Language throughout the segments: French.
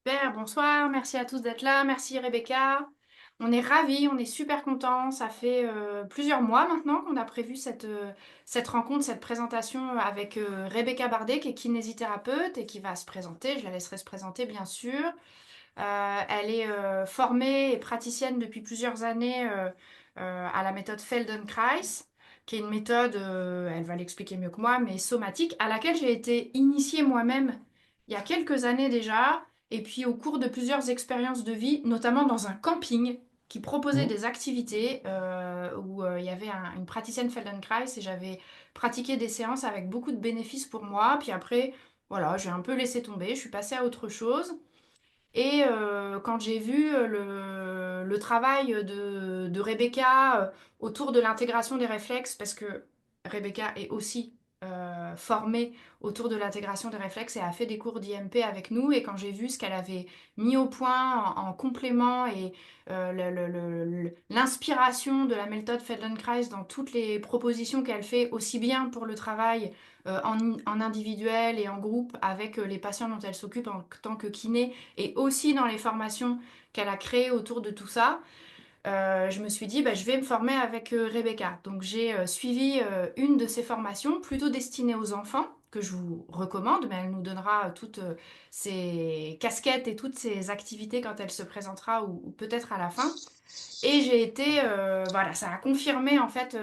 Super, bonsoir, merci à tous d'être là, merci Rebecca. On est ravis, on est super contents. Ça fait plusieurs mois maintenant qu'on a prévu cette rencontre, cette présentation avec Rebecca Bardet, qui est kinésithérapeute et qui va se présenter. Je la laisserai se présenter, bien sûr. Elle est formée et praticienne depuis plusieurs années à la méthode Feldenkrais, qui est une méthode, elle va l'expliquer mieux que moi, mais somatique, à laquelle j'ai été initiée moi-même il y a quelques années déjà, et puis au cours de plusieurs expériences de vie, notamment dans un camping qui proposait Mhm. des activités où il y avait une praticienne Feldenkrais et j'avais pratiqué des séances avec beaucoup de bénéfices pour moi. Puis après, voilà, j'ai un peu laissé tomber, je suis passée à autre chose. Et quand j'ai vu le travail de Rebecca autour de l'intégration des réflexes, parce que Rebecca est aussi formée autour de l'intégration des réflexes et a fait des cours d'IMP avec nous, et quand j'ai vu ce qu'elle avait mis au point en complément et l'inspiration de la méthode Feldenkrais dans toutes les propositions qu'elle fait, aussi bien pour le travail en individuel et en groupe avec les patients dont elle s'occupe en tant que kiné, et aussi dans les formations qu'elle a créées autour de tout ça, je me suis dit, bah, je vais me former avec Rebecca. Donc j'ai suivi une de ces formations plutôt destinée aux enfants, que je vous recommande, mais elle nous donnera toutes ses casquettes et toutes ses activités quand elle se présentera ou peut-être à la fin. Et j'ai été, voilà, ça a confirmé en fait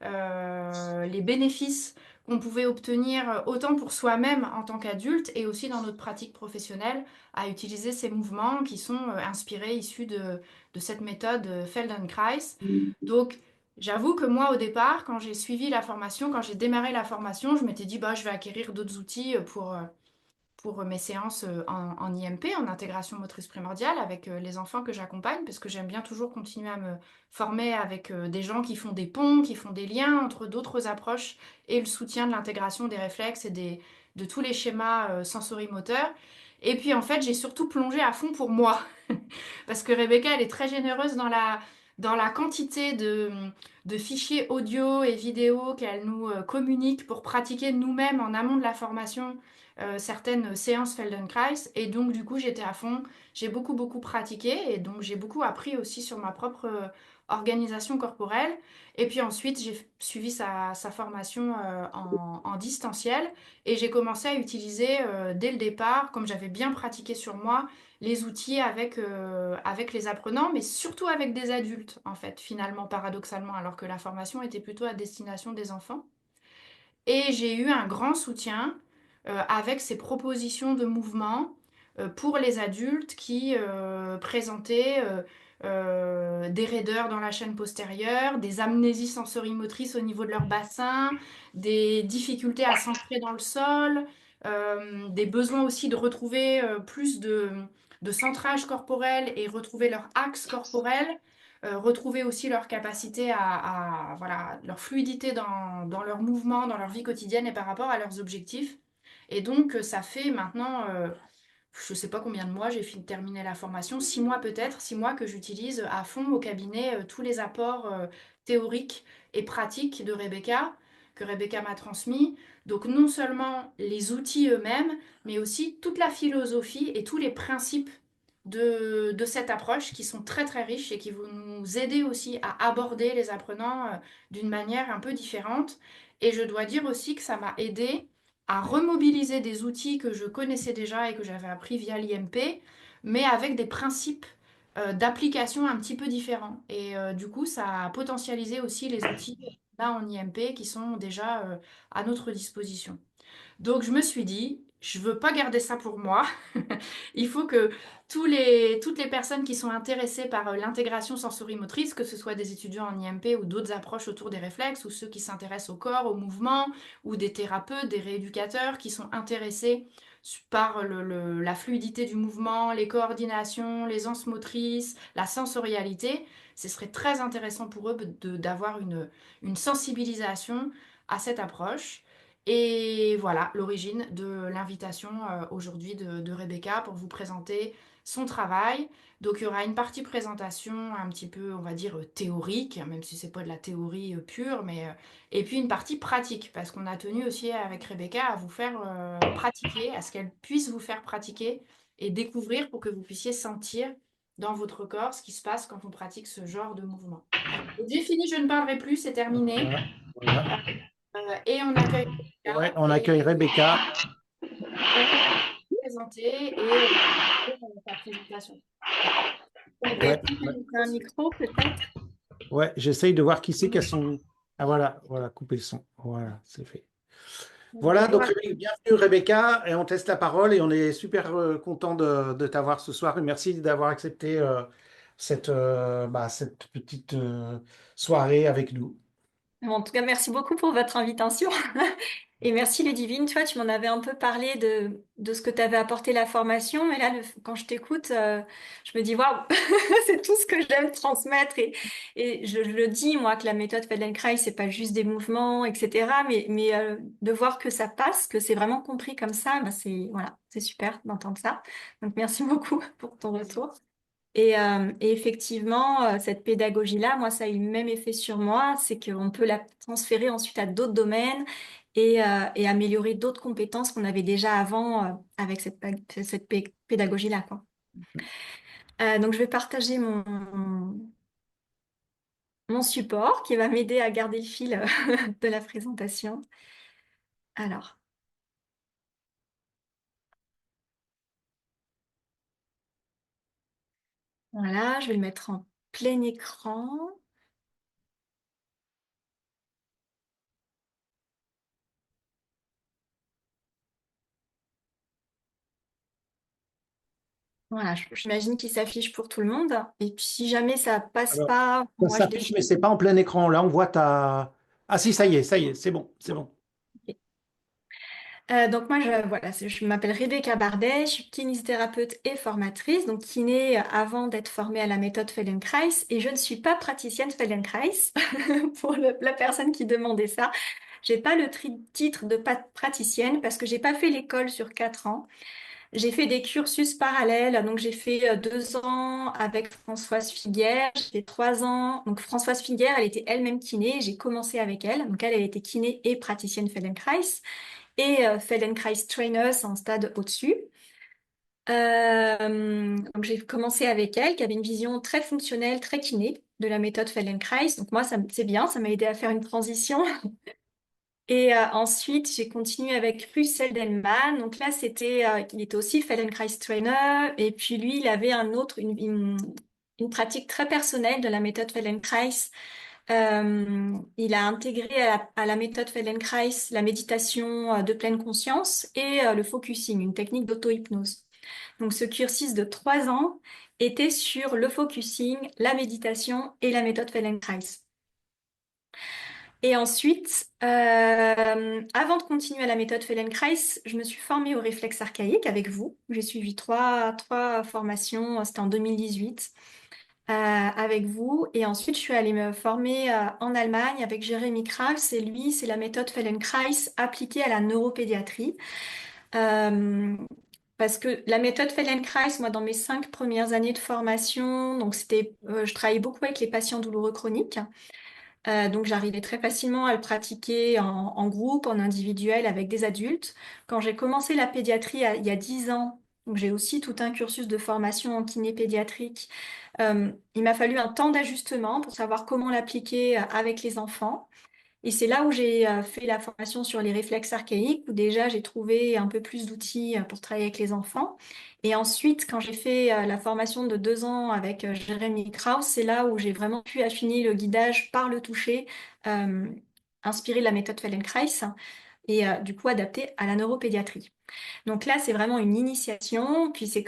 les bénéfices qu'on pouvait obtenir autant pour soi-même en tant qu'adulte et aussi dans notre pratique professionnelle à utiliser ces mouvements qui sont inspirés, issus de cette méthode Feldenkrais. Donc, j'avoue que moi, au départ, quand j'ai suivi la formation, quand j'ai démarré la formation, je m'étais dit, bah, je vais acquérir d'autres outils pour mes séances en IMP, en intégration motrice primordiale, avec les enfants que j'accompagne, parce que j'aime bien toujours continuer à me former avec des gens qui font des ponts, qui font des liens entre d'autres approches et le soutien de l'intégration des réflexes et de tous les schémas sensorimoteurs. Et puis en fait, j'ai surtout plongé à fond pour moi, parce que Rebecca, elle est très généreuse dans la quantité de fichiers audio et vidéo qu'elle nous communique pour pratiquer nous-mêmes en amont de la formation certaines séances Feldenkrais. Et donc, du coup, j'étais à fond. J'ai beaucoup, beaucoup pratiqué. Et donc, j'ai beaucoup appris aussi sur ma propre organisation corporelle. Et puis ensuite, j'ai suivi sa formation en distanciel. Et j'ai commencé à utiliser dès le départ, comme j'avais bien pratiqué sur moi, les outils avec les apprenants, mais surtout avec des adultes, en fait, finalement, paradoxalement, alors que la formation était plutôt à destination des enfants. Et j'ai eu un grand soutien avec ces propositions de mouvement pour les adultes qui présentaient des raideurs dans la chaîne postérieure, des amnésies sensorimotrices au niveau de leur bassin, des difficultés à s'ancrer dans le sol, des besoins aussi de retrouver plus de centrage corporel et retrouver leur axe corporel, retrouver aussi leur capacité voilà, leur fluidité dans leurs mouvements, dans leur vie quotidienne et par rapport à leurs objectifs. Et donc, ça fait maintenant, je ne sais pas combien de mois, j'ai terminé la formation, 6 mois peut-être, 6 mois que j'utilise à fond au cabinet tous les apports théoriques et pratiques de Rebecca, que Rebecca m'a transmis. Donc, non seulement les outils eux-mêmes, mais aussi toute la philosophie et tous les principes de cette approche qui sont très très riches et qui vont nous aider aussi à aborder les apprenants d'une manière un peu différente. Et je dois dire aussi que ça m'a aidé à remobiliser des outils que je connaissais déjà et que j'avais appris via l'IMP, mais avec des principes d'application un petit peu différents. Et du coup, ça a potentialisé aussi les outils là en IMP qui sont déjà à notre disposition. Donc je me suis dit, je veux pas garder ça pour moi. Il faut que toutes les personnes qui sont intéressées par l'intégration sensorimotrice, que ce soit des étudiants en IMP ou d'autres approches autour des réflexes, ou ceux qui s'intéressent au corps, au mouvement, ou des thérapeutes, des rééducateurs qui sont intéressés par la fluidité du mouvement, les coordinations, l'aisance motrice, la sensorialité, ce serait très intéressant pour eux d'avoir une sensibilisation à cette approche. Et voilà l'origine de l'invitation aujourd'hui de Rebecca pour vous présenter son travail. Donc il y aura une partie présentation un petit peu, on va dire, théorique, même si c'est pas de la théorie pure, et puis une partie pratique, parce qu'on a tenu aussi avec Rebecca à vous faire pratiquer, à ce qu'elle puisse vous faire pratiquer et découvrir pour que vous puissiez sentir dans votre corps ce qui se passe quand on pratique ce genre de mouvement. Donc, j'ai fini, je ne parlerai plus, c'est terminé. Voilà, voilà. Et on accueille Ouais, Rebecca on et accueille Rebecca. présenter et sa présentation. On peut Ouais, essayer d'allumer un micro, peut-être. ouais, j'essaye de voir qui c'est qui a son. Ah voilà, voilà, couper le son. Voilà, c'est fait. Voilà, Bonjour donc à bienvenue Rebecca, et on te laisse la parole et on est super content de t'avoir ce soir et merci d'avoir accepté cette petite soirée avec nous. Bon, en tout cas, merci beaucoup pour votre invitation. Et merci Ludivine, toi, tu m'en avais un peu parlé de ce que tu avais apporté la formation. Et là, quand je t'écoute, je me dis, waouh, c'est tout ce que j'aime transmettre. Et je le dis, moi, que la méthode Feldenkrais, c'est pas juste des mouvements, etc. Mais de voir que ça passe, que c'est vraiment compris comme ça, bah, voilà, c'est super d'entendre ça. Donc, merci beaucoup pour ton retour. Et effectivement, cette pédagogie-là, moi, ça a eu le même effet sur moi, c'est qu'on peut la transférer ensuite à d'autres domaines et améliorer d'autres compétences qu'on avait déjà avant avec cette pédagogie-là, quoi. Donc, je vais partager mon support qui va m'aider à garder le fil de la présentation. Alors, voilà, je vais le mettre en plein écran. Voilà, j'imagine qu'il s'affiche pour tout le monde. Et puis, si jamais ça passe Alors, pas, ça moi, je s'affiche, décide. mais c'est pas en plein écran. Là, on voit ta. Ah si, ça y est, c'est bon, c'est bon. Donc moi, voilà, je m'appelle Rebecca Bardet, je suis kinésithérapeute et formatrice, donc kiné avant d'être formée à la méthode Feldenkrais, et je ne suis pas praticienne Feldenkrais, pour la personne qui demandait ça. J'ai pas le titre de praticienne parce que j'ai pas fait l'école sur 4 ans. J'ai fait des cursus parallèles, donc j'ai fait 2 ans avec Françoise Figuère, j'ai fait 3 ans. Donc Françoise Figuère, elle était elle-même kiné, j'ai commencé avec elle, donc elle était kiné et praticienne Feldenkrais et Feldenkrais Trainer, c'est un stade au-dessus. Donc j'ai commencé avec elle, qui avait une vision très fonctionnelle, très kiné de la méthode Feldenkrais. Donc moi, c'est bien, ça m'a aidé à faire une transition. Et ensuite, j'ai continué avec Russell Delman. Donc là, il était aussi Feldenkrais Trainer. Et puis lui, il avait une pratique très personnelle de la méthode Feldenkrais. Il a intégré à la méthode Feldenkrais la méditation de pleine conscience et le focusing, une technique d'auto-hypnose. Donc ce cursus de 3 ans était sur le focusing, la méditation et la méthode Feldenkrais. Et ensuite, avant de continuer à la méthode Feldenkrais, je me suis formée au réflexe archaïque avec vous. J'ai suivi trois formations, c'était en 2018 avec vous. Et ensuite, je suis allée me former en Allemagne avec Jérémy Kravs. Et lui, c'est la méthode Feldenkrais appliquée à la neuropédiatrie. Euh, Parce que la méthode Feldenkrais, moi, dans mes 5 premières années de formation, donc je travaillais beaucoup avec les patients douloureux chroniques. Donc, j'arrivais très facilement à le pratiquer en groupe, en individuel, avec des adultes. Quand j'ai commencé la pédiatrie il y a 10 ans, donc j'ai aussi tout un cursus de formation en kiné pédiatrique. Il m'a fallu un temps d'ajustement pour savoir comment l'appliquer avec les enfants. Et c'est là où j'ai fait la formation sur les réflexes archaïques, où déjà j'ai trouvé un peu plus d'outils pour travailler avec les enfants. Et ensuite, quand j'ai fait la formation de 2 ans avec Jérémy Krauss, c'est là où j'ai vraiment pu affiner le guidage par le toucher, euh, inspiré de la méthode Feldenkrais, et du coup adapté à la neuropédiatrie. Donc là, c'est vraiment une initiation, puis c'est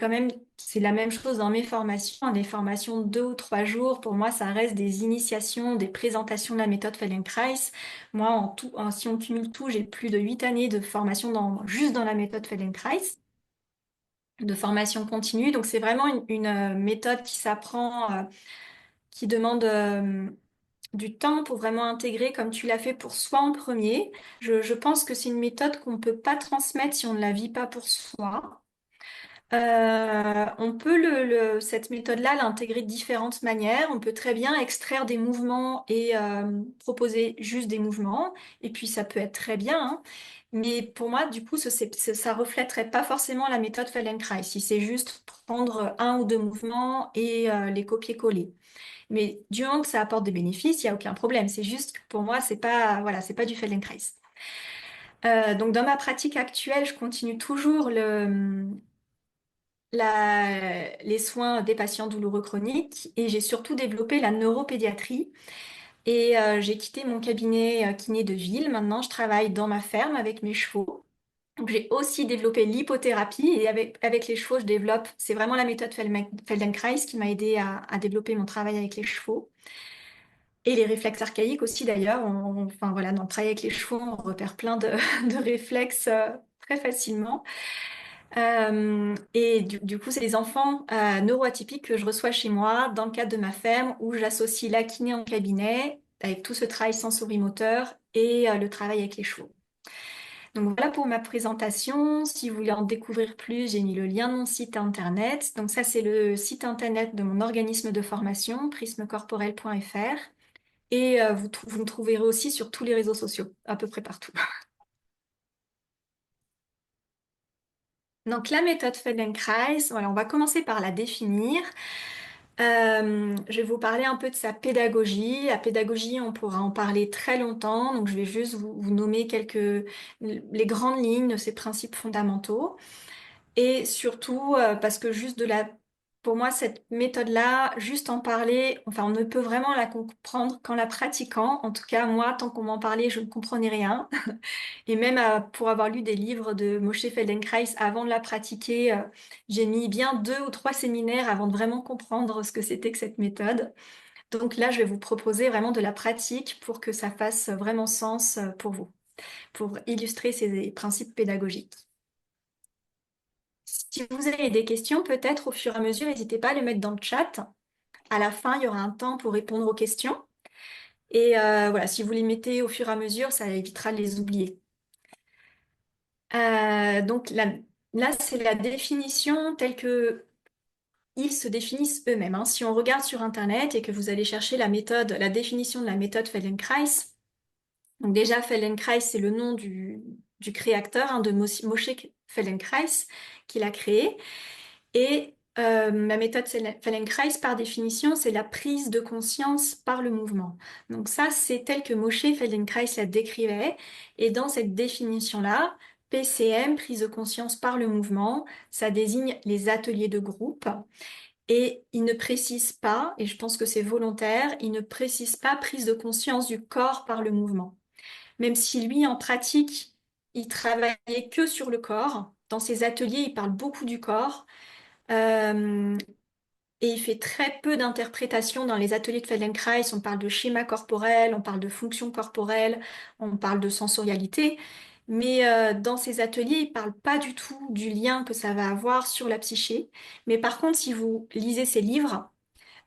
la même chose dans mes formations, des formations de 2 ou 3 jours. Pour moi, ça reste des initiations, des présentations de la méthode Feldenkrais. Moi, en tout, si on cumule tout, j'ai plus de 8 années de formation juste dans la méthode Feldenkrais, de formation continue. Donc c'est vraiment une méthode qui s'apprend, qui demande du temps pour vraiment intégrer comme tu l'as fait pour soi en premier. Je pense que c'est une méthode qu'on ne peut pas transmettre si on ne la vit pas pour soi. On peut cette méthode-là l'intégrer de différentes manières. On peut très bien extraire des mouvements et proposer juste des mouvements. Et puis ça peut être très bien, hein. Mais pour moi, du coup, ça reflèterait pas forcément la méthode Feldenkrais. Si c'est juste prendre un ou deux mouvements et les copier-coller. Mais du moment que ça apporte des bénéfices, il n'y a aucun problème. C'est juste que pour moi, c'est pas, voilà, c'est pas du Feldenkrais. Donc dans ma pratique actuelle, je continue toujours les soins des patients douloureux chroniques et j'ai surtout développé la neuropédiatrie. Et j'ai quitté mon cabinet kiné de ville. Maintenant, je travaille dans ma ferme avec mes chevaux. Donc, j'ai aussi développé l'hypothérapie et avec les chevaux, je développe, c'est vraiment la méthode Feldenkrais qui m'a aidé à développer mon travail avec les chevaux. Et les réflexes archaïques aussi d'ailleurs. Enfin voilà, dans le travail avec les chevaux, on repère plein de, de réflexes très facilement. Et du coup, c'est les enfants neuroatypiques que je reçois chez moi dans le cadre de ma ferme où j'associe la kiné en cabinet avec tout ce travail sensorimoteur et le travail avec les chevaux. Donc voilà pour ma présentation. Si vous voulez en découvrir plus, j'ai mis le lien de mon site internet. Donc ça, c'est le site internet de mon organisme de formation, prismecorporel.fr. Et vous me trouverez aussi sur tous les réseaux sociaux, à peu près partout. Donc la méthode Feldenkrais, voilà, on va commencer par la définir. Je vais vous parler un peu de sa pédagogie. La pédagogie, on pourra en parler très longtemps, donc je vais juste vous nommer les grandes lignes de ses principes fondamentaux. Et surtout, parce que pour moi, cette méthode-là, juste en parler, enfin, on ne peut vraiment la comprendre qu'en la pratiquant. En tout cas, moi, tant qu'on m'en parlait, je ne comprenais rien. Et même pour avoir lu des livres de Moshe Feldenkrais avant de la pratiquer, j'ai mis bien 2 ou 3 séminaires avant de vraiment comprendre ce que c'était que cette méthode. Donc là, je vais vous proposer vraiment de la pratique pour que ça fasse vraiment sens pour vous, pour illustrer ces principes pédagogiques. Si vous avez des questions, peut-être au fur et à mesure, n'hésitez pas à les mettre dans le chat. À la fin, il y aura un temps pour répondre aux questions. Et voilà, si vous les mettez au fur et à mesure, ça évitera de les oublier. Donc là, c'est la définition telle que ils se définissent eux-mêmes, hein. Si on regarde sur Internet et que vous allez chercher la définition de la méthode Feldenkrais, donc déjà Feldenkrais, c'est le nom du créateur, hein, de Moshe Feldenkrais, qui l'a créé. Et la méthode Feldenkrais, par définition, c'est la prise de conscience par le mouvement. Donc ça, c'est tel que Moshe Feldenkrais la décrivait. Et dans cette définition-là, PCM, prise de conscience par le mouvement, ça désigne les ateliers de groupe. Et il ne précise pas, et je pense que c'est volontaire, il ne précise pas prise de conscience du corps par le mouvement. Même si lui, en pratique, il travaillait que sur le corps. Dans ses ateliers, il parle beaucoup du corps. Euh, et il fait très peu d'interprétations dans les ateliers de Feldenkrais. On parle de schéma corporel, on parle de fonction corporelle, on parle de sensorialité. Mais dans ces ateliers, il ne parle pas du tout du lien que ça va avoir sur la psyché. Mais par contre, si vous lisez ses livres,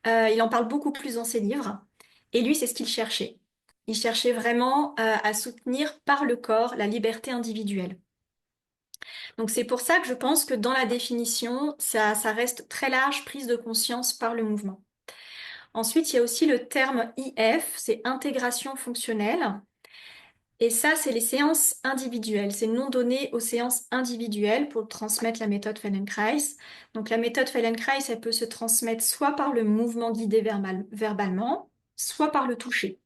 il en parle beaucoup plus dans ses livres. Et lui, c'est ce qu'il cherchait. Il cherchait vraiment à soutenir par le corps la liberté individuelle. Donc c'est pour ça que je pense que dans la définition, ça reste très large, prise de conscience par le mouvement. Ensuite, il y a aussi le terme IF, c'est intégration fonctionnelle. Et ça, c'est les séances individuelles. C'est le nom donné aux séances individuelles pour transmettre la méthode Feldenkrais. Donc la méthode Feldenkrais, elle peut se transmettre soit par le mouvement guidé verbalement, soit par le toucher.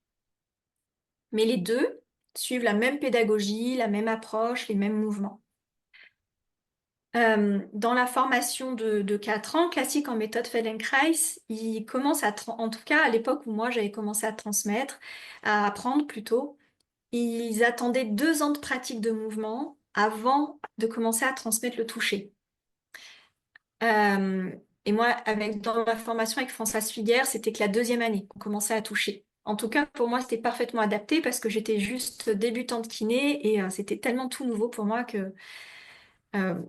Mais les deux suivent la même pédagogie, la même approche, les mêmes mouvements. Dans la formation de 4 ans, classique en méthode Feldenkrais, il commence en tout cas à l'époque où moi j'avais commencé à transmettre, à apprendre plutôt, ils attendaient 2 ans de pratique de mouvement avant de commencer à transmettre le toucher. Euh, et moi, dans ma formation avec Françoise Figuère, c'était que la 2e année qu'on commençait à toucher. En tout cas, pour moi, c'était parfaitement adapté parce que j'étais juste débutante kiné et c'était tellement tout nouveau pour moi que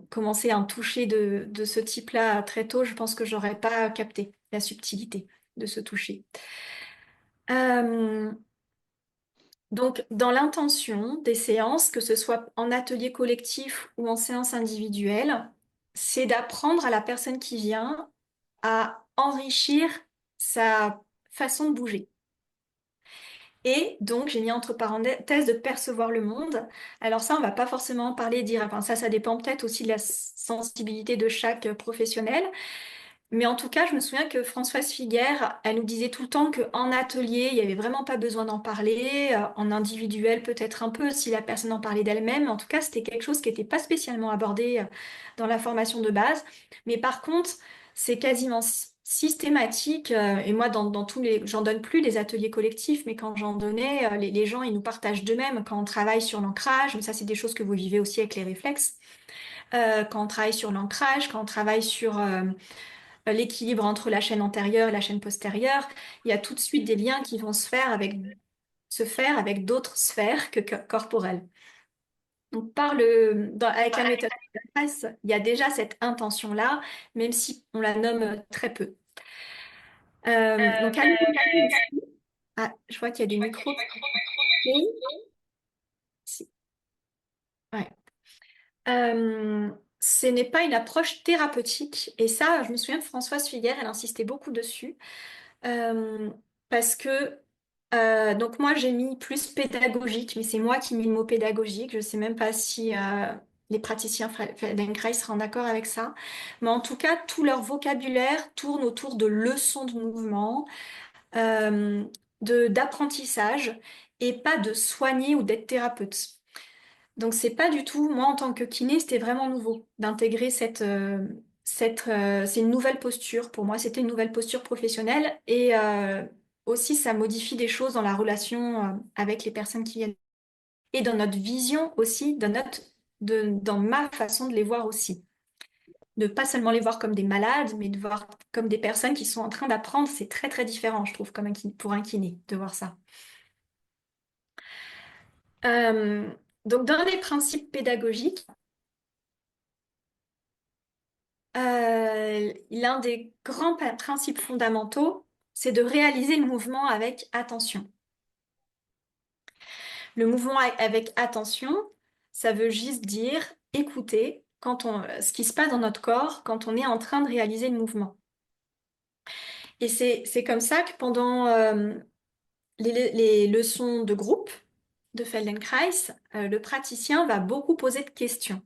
commencer un toucher de ce type-là très tôt, je pense que j'aurais pas capté la subtilité de ce toucher. Euh, donc, dans l'intention des séances, que ce soit en atelier collectif ou en séance individuelle, c'est d'apprendre à la personne qui vient à enrichir sa façon de bouger. Et donc, j'ai mis entre parenthèses de percevoir le monde. Alors ça, on va pas forcément parler, dire, enfin ça dépend peut-être aussi de la sensibilité de chaque professionnel. Mais en tout cas, je me souviens que Françoise Figuère, elle nous disait tout le temps qu'en atelier, il n'y avait vraiment pas besoin d'en parler, en individuel peut-être un peu si la personne en parlait d'elle-même. En tout cas, c'était quelque chose qui n'était pas spécialement abordé dans la formation de base. Mais par contre, c'est quasiment systématique. Et moi, dans tous les, j'en donne plus des ateliers collectifs, mais quand j'en donnais, les gens, ils nous partagent d'eux-mêmes quand on travaille sur l'ancrage. Mais ça, c'est des choses que vous vivez aussi avec les réflexes. Quand on travaille sur l'ancrage, quand on travaille sur l'équilibre entre la chaîne antérieure et la chaîne postérieure, il y a tout de suite des liens qui vont se faire avec d'autres sphères que corporelles. Donc, avec la méthode de Press, il y a déjà cette intention-là, même si on la nomme très peu. Donc, à l'hôpital aussi, ah, je vois qu'il y a des micros. Oui. Si. Ouais. Ce n'est pas une approche thérapeutique, et ça, je me souviens de Françoise Figuère, elle insistait beaucoup dessus. Euh, parce que donc moi j'ai mis plus pédagogique, mais c'est moi qui ai mis le mot pédagogique. Je sais même pas si les praticiens Feldenkrais seront d'accord avec ça. Mais en tout cas, tout leur vocabulaire tourne autour de leçons de mouvement, euh, d'apprentissage et pas de soigner ou d'être thérapeute. Donc c'est pas du tout, moi en tant que kiné, c'était vraiment nouveau d'intégrer c'est une nouvelle posture. Pour moi, c'était une nouvelle posture professionnelle et aussi ça modifie des choses dans la relation avec les personnes qui viennent et dans notre vision aussi, dans ma façon de les voir aussi. De pas seulement les voir comme des malades, mais de voir comme des personnes qui sont en train d'apprendre. C'est très très différent, je trouve, pour un kiné, de voir ça. Euh, donc dans les principes pédagogiques, l'un des grands principes fondamentaux, c'est de réaliser le mouvement avec attention. Le mouvement avec attention, ça veut juste dire écouter ce qui se passe dans notre corps quand on est en train de réaliser le mouvement. Et c'est comme ça que pendant les leçons de groupe de Feldenkrais, le praticien va beaucoup poser de questions.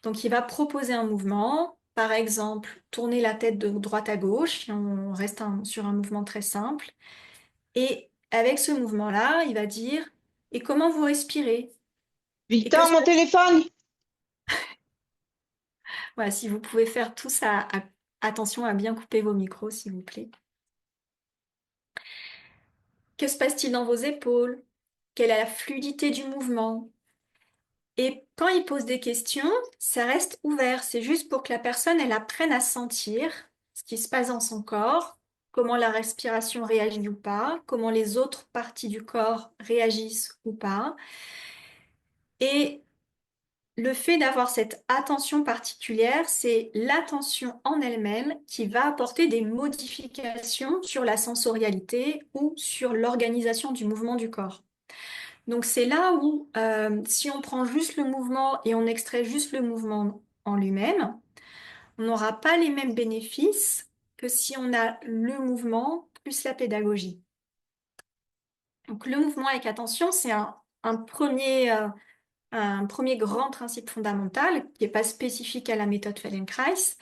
Donc, il va proposer un mouvement, par exemple, tourner la tête de droite à gauche, si on reste sur un mouvement très simple. Et avec ce mouvement-là, il va dire, et comment vous respirez? Et Victor, mon téléphone! voilà, si vous pouvez faire tout ça, attention à bien couper vos micros, s'il vous plaît. Que se passe-t-il dans vos épaules? Quelle est la fluidité du mouvement? Et quand il pose des questions, ça reste ouvert. C'est juste pour que la personne, elle apprenne à sentir ce qui se passe dans son corps, comment la respiration réagit ou pas, comment les autres parties du corps réagissent ou pas. Et le fait d'avoir cette attention particulière, c'est l'attention en elle-même qui va apporter des modifications sur la sensorialité ou sur l'organisation du mouvement du corps. Donc c'est là où, si on prend juste le mouvement et on extrait juste le mouvement en lui-même, on n'aura pas les mêmes bénéfices que si on a le mouvement plus la pédagogie. Donc le mouvement avec attention, c'est un premier grand principe fondamental qui n'est pas spécifique à la méthode Feldenkrais.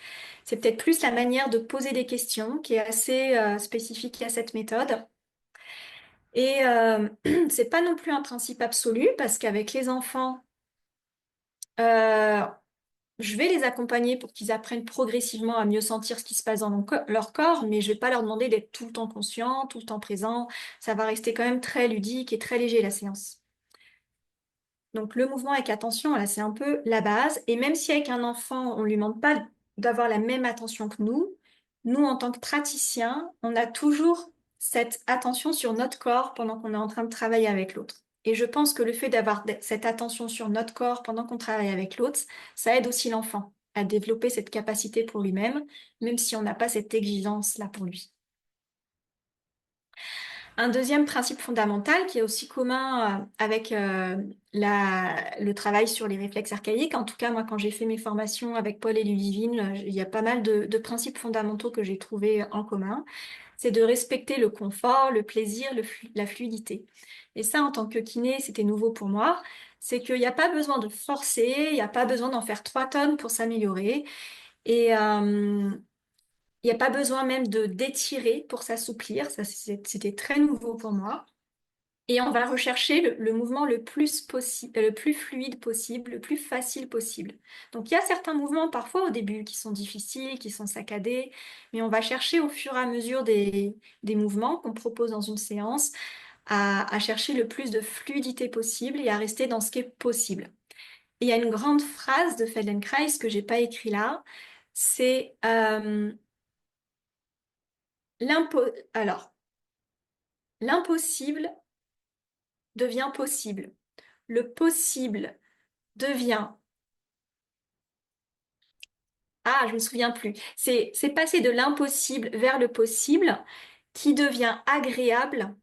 C'est peut-être plus la manière de poser des questions qui est assez spécifique à cette méthode. Et c'est pas non plus un principe absolu parce qu'avec les enfants, Euh, je vais les accompagner pour qu'ils apprennent progressivement à mieux sentir ce qui se passe dans leur corps, mais je vais pas leur demander d'être tout le temps conscient, tout le temps présent. Ça va rester quand même très ludique et très léger la séance. Donc le mouvement avec attention, là, c'est un peu la base. Et même si avec un enfant, on lui demande pas d'avoir la même attention que nous, en tant que praticiens, on a toujours cette attention sur notre corps pendant qu'on est en train de travailler avec l'autre. Et je pense que le fait d'avoir cette attention sur notre corps pendant qu'on travaille avec l'autre, ça aide aussi l'enfant à développer cette capacité pour lui-même, même si on n'a pas cette exigence-là pour lui. Un deuxième principe fondamental qui est aussi commun avec le travail sur les réflexes archaïques. En tout cas, moi, quand j'ai fait mes formations avec Paul et Ludivine, il y a pas mal de principes fondamentaux que j'ai trouvés en commun. C'est de respecter le confort, le plaisir, la fluidité. Et ça, en tant que kiné, c'était nouveau pour moi. C'est qu'il n'y a pas besoin de forcer, il n'y a pas besoin d'en faire 3 tonnes pour s'améliorer. Et il n'y a pas besoin même de d'étirer pour s'assouplir. Ça, c'était très nouveau pour moi. Et on va rechercher le mouvement le plus possible, le plus fluide possible, le plus facile possible. Donc il y a certains mouvements parfois au début qui sont difficiles, qui sont saccadés, mais on va chercher au fur et à mesure des mouvements qu'on propose dans une séance à chercher le plus de fluidité possible et à rester dans ce qui est possible. Et il y a une grande phrase de Feldenkrais que j'ai pas écrit là, c'est alors l'impossible devient possible. Le possible devient... Ah, je me souviens plus. C'est passer de l'impossible vers le possible qui devient agréable,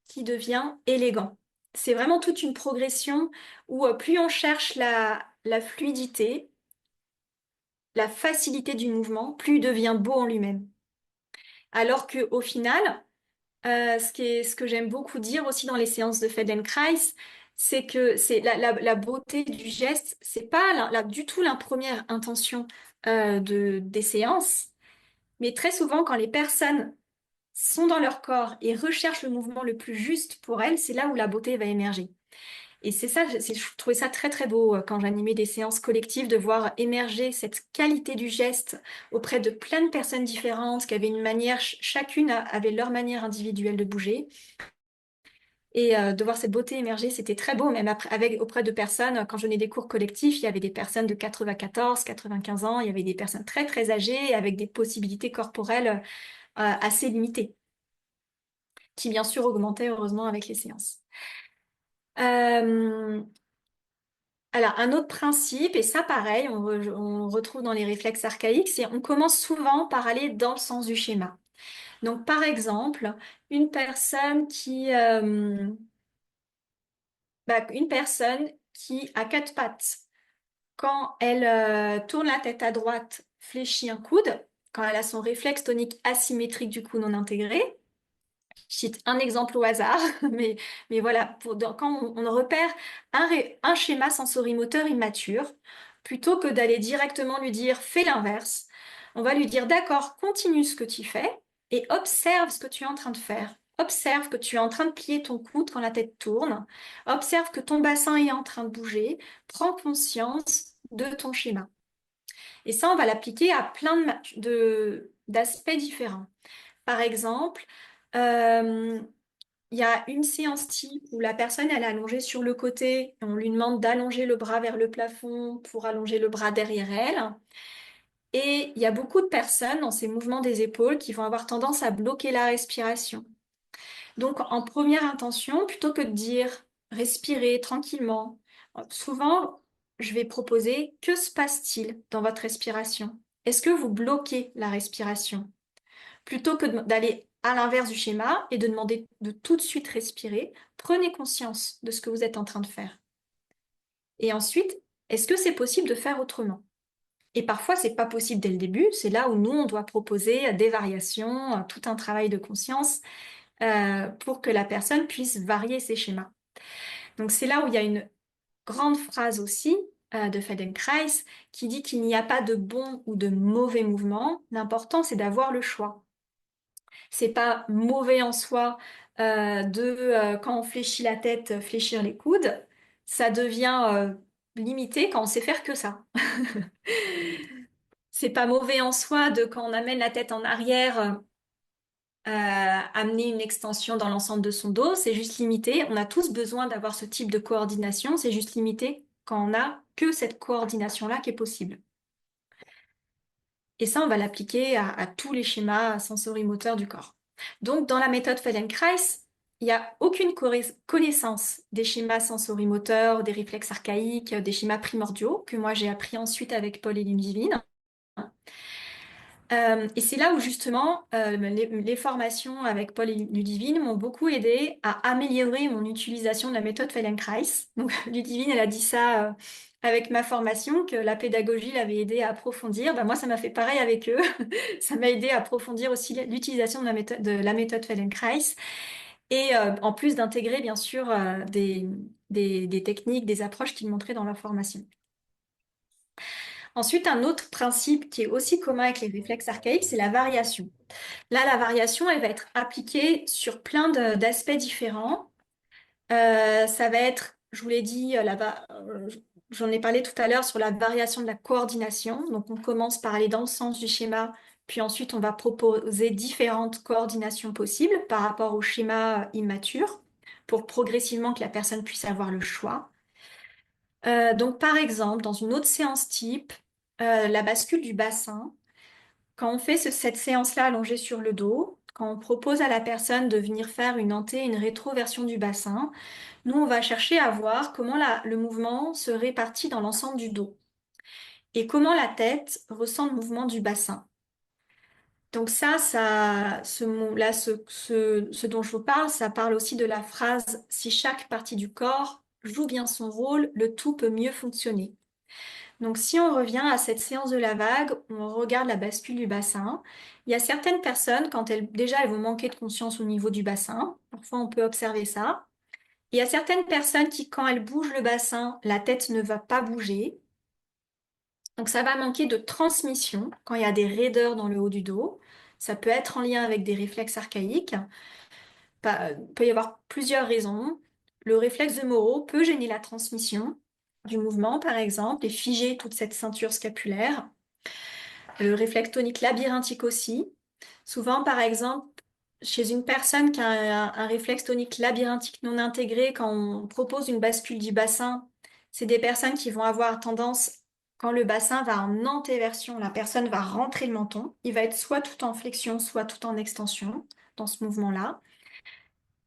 qui devient élégant. C'est vraiment toute une progression où plus on cherche la fluidité, la facilité du mouvement, plus il devient beau en lui-même. Alors qu'au final, ce que j'aime beaucoup dire aussi dans les séances de Feldenkrais, c'est que c'est la beauté du geste, c'est pas du tout la première intention des séances, mais très souvent quand les personnes sont dans leur corps et recherchent le mouvement le plus juste pour elles, c'est là où la beauté va émerger. Et c'est ça, je trouvais ça très très beau quand j'animais des séances collectives de voir émerger cette qualité du geste auprès de plein de personnes différentes qui avaient une manière, chacune avait leur manière individuelle de bouger. Et de voir cette beauté émerger, c'était très beau, même auprès de personnes, quand je donnais des cours collectifs, il y avait des personnes de 94, 95 ans, il y avait des personnes très très âgées avec des possibilités corporelles assez limitées, qui bien sûr augmentaient heureusement avec les séances. Euh, Alors, un autre principe, et ça pareil, on retrouve dans les réflexes archaïques, c'est on commence souvent par aller dans le sens du schéma. Donc, par exemple, une personne une personne qui a 4 pattes, quand elle tourne la tête à droite, fléchit un coude, quand elle a son réflexe tonique asymétrique du cou non intégré, je cite un exemple au hasard, mais voilà, quand on repère un schéma sensorimoteur immature, plutôt que d'aller directement lui dire fais l'inverse, on va lui dire d'accord, continue ce que tu fais et observe ce que tu es en train de faire. Observe que tu es en train de plier ton coude quand la tête tourne. Observe que ton bassin est en train de bouger. Prends conscience de ton schéma. Et ça, on va l'appliquer à plein d'aspects différents. Par exemple, euh, il y a une séance type où la personne elle est allongée sur le côté et on lui demande d'allonger le bras vers le plafond pour allonger le bras derrière elle. Et il y a beaucoup de personnes dans ces mouvements des épaules qui vont avoir tendance à bloquer la respiration. Donc en première intention, plutôt que de dire respirez tranquillement, souvent je vais proposer que se passe-t-il dans votre respiration? Est-ce que vous bloquez la respiration? Plutôt que d'aller à l'inverse du schéma et de demander de tout de suite respirer, prenez conscience de ce que vous êtes en train de faire. Et ensuite, est-ce que c'est possible de faire autrement? Et parfois, c'est pas possible dès le début. C'est là où nous, on doit proposer des variations, tout un travail de conscience pour que la personne puisse varier ses schémas. Donc c'est là où il y a une grande phrase aussi de Feldenkrais qui dit qu'il n'y a pas de bon ou de mauvais mouvement. L'important, c'est d'avoir le choix. C'est pas mauvais en soi quand on fléchit la tête, fléchir les coudes. Ça devient limité quand on sait faire que ça. C'est pas mauvais en soi de quand on amène la tête en arrière, amener une extension dans l'ensemble de son dos. C'est juste limité. On a tous besoin d'avoir ce type de coordination. C'est juste limité quand on n'a que cette coordination-là qui est possible. Et ça, on va l'appliquer à tous les schémas sensorimoteurs du corps. Donc, dans la méthode Feldenkrais, il n'y a aucune connaissance des schémas sensorimoteurs, des réflexes archaïques, des schémas primordiaux que moi j'ai appris ensuite avec Paul et Ludivine. Et c'est là où justement les formations avec Paul et Ludivine m'ont beaucoup aidé à améliorer mon utilisation de la méthode Feldenkrais. Donc Ludivine, elle a dit ça avec ma formation, que la pédagogie l'avait aidé à approfondir. Ben, moi, ça m'a fait pareil avec eux. Ça m'a aidé à approfondir aussi l'utilisation de la méthode Feldenkrais. Et en plus d'intégrer bien sûr des techniques, des approches qu'ils montraient dans leur formation. Ensuite, un autre principe qui est aussi commun avec les réflexes archaïques, c'est la variation. Là, la variation, elle va être appliquée sur plein d'aspects différents. Ça va être, je vous l'ai dit, j'en ai parlé tout à l'heure sur la variation de la coordination. Donc, on commence par aller dans le sens du schéma, puis ensuite, on va proposer différentes coordinations possibles par rapport au schéma immature pour progressivement que la personne puisse avoir le choix. Donc, par exemple, dans une autre séance type, la bascule du bassin. Quand on fait cette séance-là allongée sur le dos, quand on propose à la personne de venir faire une anté, une rétroversion du bassin, nous, on va chercher à voir comment le mouvement se répartit dans l'ensemble du dos et comment la tête ressent le mouvement du bassin. Donc ce dont je vous parle, ça parle aussi de la phrase «Si chaque partie du corps joue bien son rôle, le tout peut mieux fonctionner». Donc, si on revient à cette séance de la vague, où on regarde la bascule du bassin, il y a certaines personnes, quand elles vont manquer de conscience au niveau du bassin, parfois on peut observer ça. Il y a certaines personnes qui, quand elles bougent le bassin, la tête ne va pas bouger. Donc, ça va manquer de transmission quand il y a des raideurs dans le haut du dos. Ça peut être en lien avec des réflexes archaïques. Il peut y avoir plusieurs raisons. Le réflexe de Moro peut gêner la transmission du mouvement, par exemple, et figer toute cette ceinture scapulaire. Le réflexe tonique labyrinthique aussi. Souvent, par exemple, chez une personne qui a un réflexe tonique labyrinthique non intégré, quand on propose une bascule du bassin, c'est des personnes qui vont avoir tendance, quand le bassin va en antéversion, la personne va rentrer le menton. Il va être soit tout en flexion, soit tout en extension dans ce mouvement-là.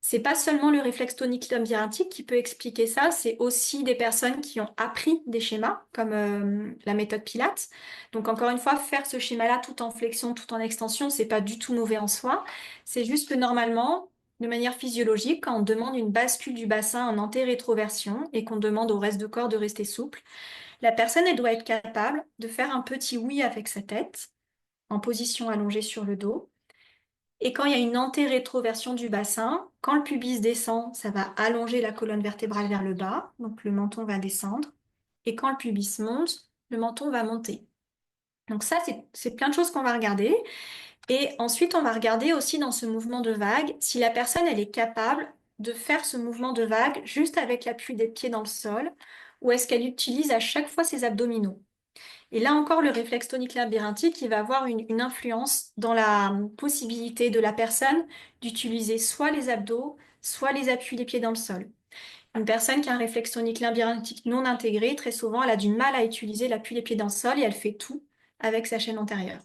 C'est pas seulement le réflexe tonique labyrinthique qui peut expliquer ça, c'est aussi des personnes qui ont appris des schémas, comme la méthode Pilates. Donc encore une fois, faire ce schéma-là tout en flexion, tout en extension, c'est pas du tout mauvais en soi. C'est juste que normalement, de manière physiologique, quand on demande une bascule du bassin en antérétroversion et qu'on demande au reste du corps de rester souple, la personne, elle doit être capable de faire un petit oui avec sa tête, en position allongée sur le dos. Et quand il y a une antérétroversion du bassin, quand le pubis descend, ça va allonger la colonne vertébrale vers le bas, donc le menton va descendre. Et quand le pubis monte, le menton va monter. Donc ça, c'est plein de choses qu'on va regarder. Et ensuite, on va regarder aussi dans ce mouvement de vague si la personne, elle est capable de faire ce mouvement de vague juste avec l'appui des pieds dans le sol, ou est-ce qu'elle utilise à chaque fois ses abdominaux. Et là encore, le réflexe tonique labyrinthique, il va avoir une influence dans la possibilité de la personne d'utiliser soit les abdos, soit les appuis des pieds dans le sol. Une personne qui a un réflexe tonique labyrinthique non intégré, très souvent, elle a du mal à utiliser l'appui des pieds dans le sol et elle fait tout avec sa chaîne antérieure.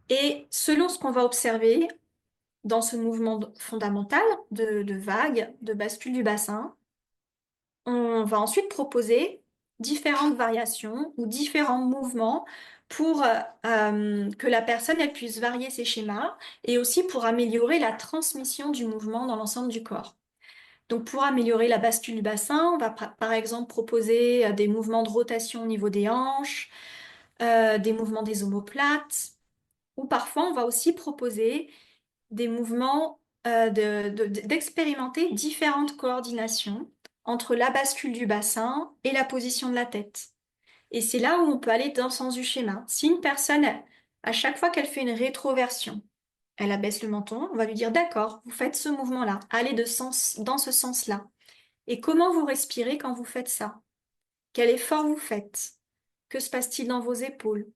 Et selon ce qu'on va observer dans ce mouvement fondamental de vague, de bascule du bassin, on va ensuite proposer différentes variations ou différents mouvements pour que la personne elle puisse varier ses schémas et aussi pour améliorer la transmission du mouvement dans l'ensemble du corps. Donc pour améliorer la bascule du bassin, on va par exemple proposer des mouvements de rotation au niveau des hanches, des mouvements des omoplates, ou parfois on va aussi proposer des mouvements, d'expérimenter différentes coordinations entre la bascule du bassin et la position de la tête. Et c'est là où on peut aller dans le sens du schéma. Si une personne, à chaque fois qu'elle fait une rétroversion, elle abaisse le menton, on va lui dire, d'accord, vous faites ce mouvement-là, allez dans ce sens-là. Et comment vous respirez quand vous faites ça? Quel effort vous faites? Que se passe-t-il dans vos épaules?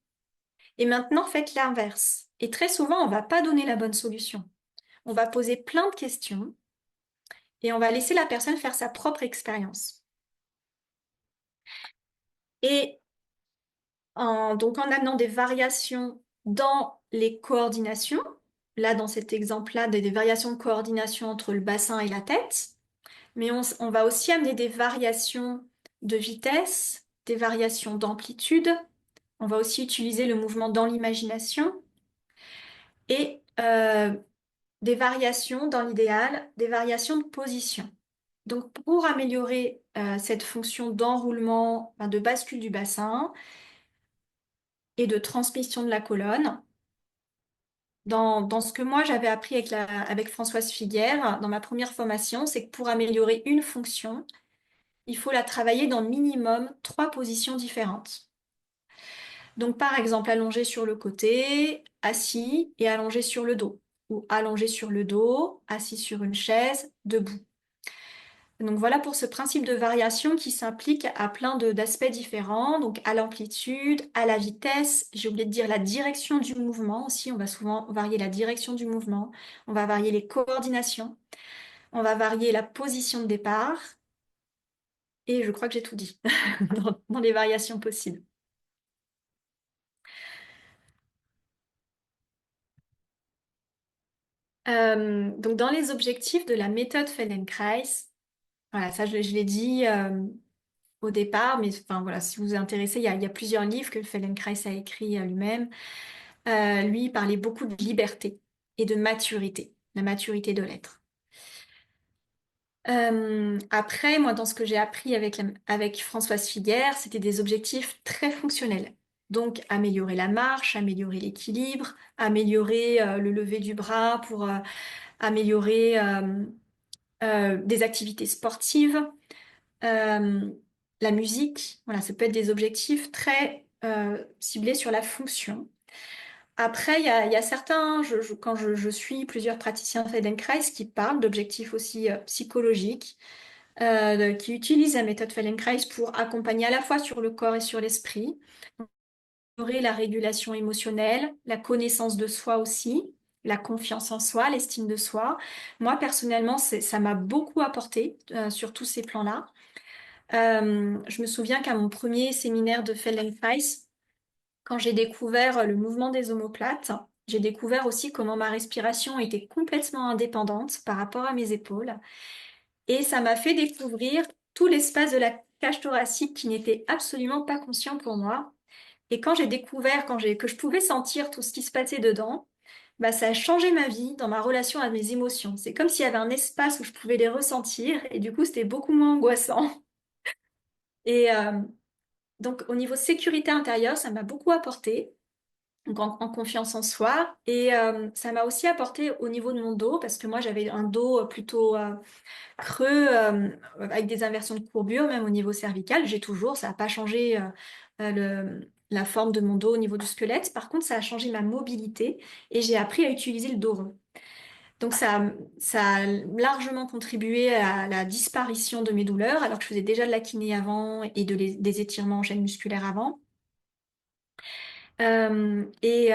Et maintenant, faites l'inverse. Et très souvent, on ne va pas donner la bonne solution. On va poser plein de questions et on va laisser la personne faire sa propre expérience. Et donc en amenant des variations dans les coordinations, là dans cet exemple-là, des variations de coordination entre le bassin et la tête, mais on va aussi amener des variations de vitesse, des variations d'amplitude, On va aussi utiliser le mouvement dans l'imagination et des variations, dans l'idéal, des variations de position. Donc, pour améliorer cette fonction d'enroulement, de bascule du bassin et de transmission de la colonne, dans ce que moi j'avais appris avec Françoise Figuère, dans ma première formation, c'est que pour améliorer une fonction, il faut la travailler dans minimum 3 positions différentes. Donc, par exemple, allongé sur le côté, assis et allongé sur le dos. Ou allongé sur le dos, assis sur une chaise, debout. Donc voilà pour ce principe de variation qui s'implique à plein d'aspects différents, donc à l'amplitude, à la vitesse, j'ai oublié de dire la direction du mouvement aussi, on va souvent varier la direction du mouvement, on va varier les coordinations, on va varier la position de départ, et je crois que j'ai tout dit dans les variations possibles. Donc dans les objectifs de la méthode Feldenkrais, voilà, ça je l'ai dit au départ, mais enfin voilà, si vous vous intéressez, il y a plusieurs livres que Feldenkrais a écrits lui-même. Lui, il parlait beaucoup de liberté et de maturité, la maturité de l'être. Après, moi, dans ce que j'ai appris avec Françoise Figuère, c'était des objectifs très fonctionnels. Donc, améliorer la marche, améliorer l'équilibre, améliorer le lever du bras pour améliorer des activités sportives, euh, la musique. Voilà, ça peut être des objectifs très ciblés sur la fonction. Après, il y a certains, quand je suis plusieurs praticiens Feldenkrais qui parlent d'objectifs aussi psychologiques, qui utilisent la méthode Feldenkrais pour accompagner à la fois sur le corps et sur l'esprit, améliorer la régulation émotionnelle, la connaissance de soi aussi, la confiance en soi, l'estime de soi. Moi, personnellement, ça m'a beaucoup apporté sur tous ces plans-là. Je me souviens qu'à mon premier séminaire de Feldenkrais, quand j'ai découvert le mouvement des omoplates, j'ai découvert aussi comment ma respiration était complètement indépendante par rapport à mes épaules. Et ça m'a fait découvrir tout l'espace de la cage thoracique qui n'était absolument pas conscient pour moi. Et quand j'ai découvert, que je pouvais sentir tout ce qui se passait dedans, bah, ça a changé ma vie dans ma relation à mes émotions. C'est comme s'il y avait un espace où je pouvais les ressentir et du coup, c'était beaucoup moins angoissant. Et donc, au niveau sécurité intérieure, ça m'a beaucoup apporté. Donc en confiance en soi. Et ça m'a aussi apporté au niveau de mon dos, parce que moi j'avais un dos plutôt creux, avec des inversions de courbure, même au niveau cervical. J'ai toujours, ça n'a pas changé la forme de mon dos au niveau du squelette. Par contre, ça a changé ma mobilité et j'ai appris à utiliser le dos rond. Donc ça a largement contribué à la disparition de mes douleurs, alors que je faisais déjà de la kiné avant et des étirements en chaîne musculaire avant. Et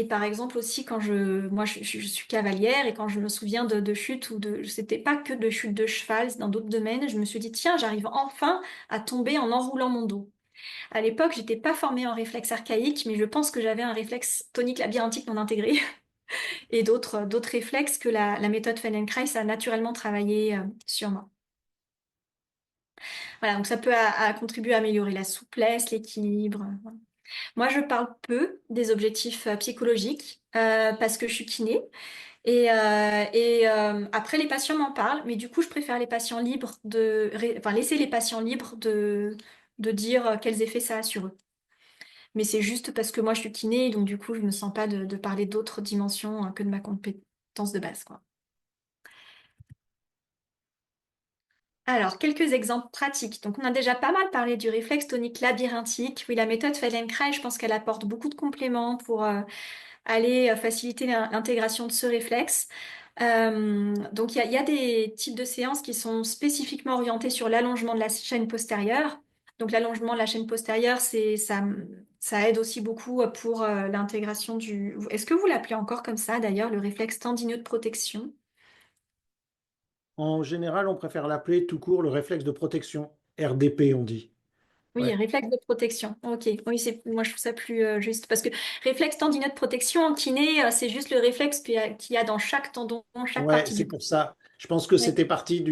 par exemple aussi moi je suis cavalière et quand je me souviens de chutes c'était pas que de chutes de cheval, c'est dans d'autres domaines, je me suis dit tiens, j'arrive enfin à tomber en enroulant mon dos. À l'époque, j'étais pas formée en réflexe archaïque, mais je pense que j'avais un réflexe tonique labyrinthique non intégré et d'autres réflexes que la méthode Feldenkrais a naturellement travaillé sur moi. Voilà, donc ça peut contribuer à améliorer la souplesse, l'équilibre. Voilà. Moi, je parle peu des objectifs psychologiques parce que je suis kiné. Après, les patients m'en parlent, mais du coup, je préfère les patients libres enfin, laisser les patients libres de dire quels effets ça a sur eux. Mais c'est juste parce que moi, je suis kiné, donc du coup, je ne me sens pas de parler d'autres dimensions que de ma compétence de base, quoi. Alors, quelques exemples pratiques. Donc, on a déjà pas mal parlé du réflexe tonique labyrinthique. Oui, la méthode Feldenkrais, je pense qu'elle apporte beaucoup de compléments pour aller faciliter l'intégration de ce réflexe. Donc, il y a des types de séances qui sont spécifiquement orientées sur l'allongement de la chaîne postérieure. Donc, l'allongement de la chaîne postérieure, ça aide aussi beaucoup pour l'intégration du... Est-ce que vous l'appelez encore comme ça, d'ailleurs, le réflexe tendineux de protection? En général, on préfère l'appeler tout court le réflexe de protection, RDP, on dit. Oui, Ouais. réflexe de protection. Ok, oui, moi je trouve ça plus juste parce que réflexe tendineux de protection en kiné, c'est juste le réflexe qu'il y a dans chaque tendon, chaque Ouais, partie c'est du corps. pour ça. Je pense que Ouais. c'était parti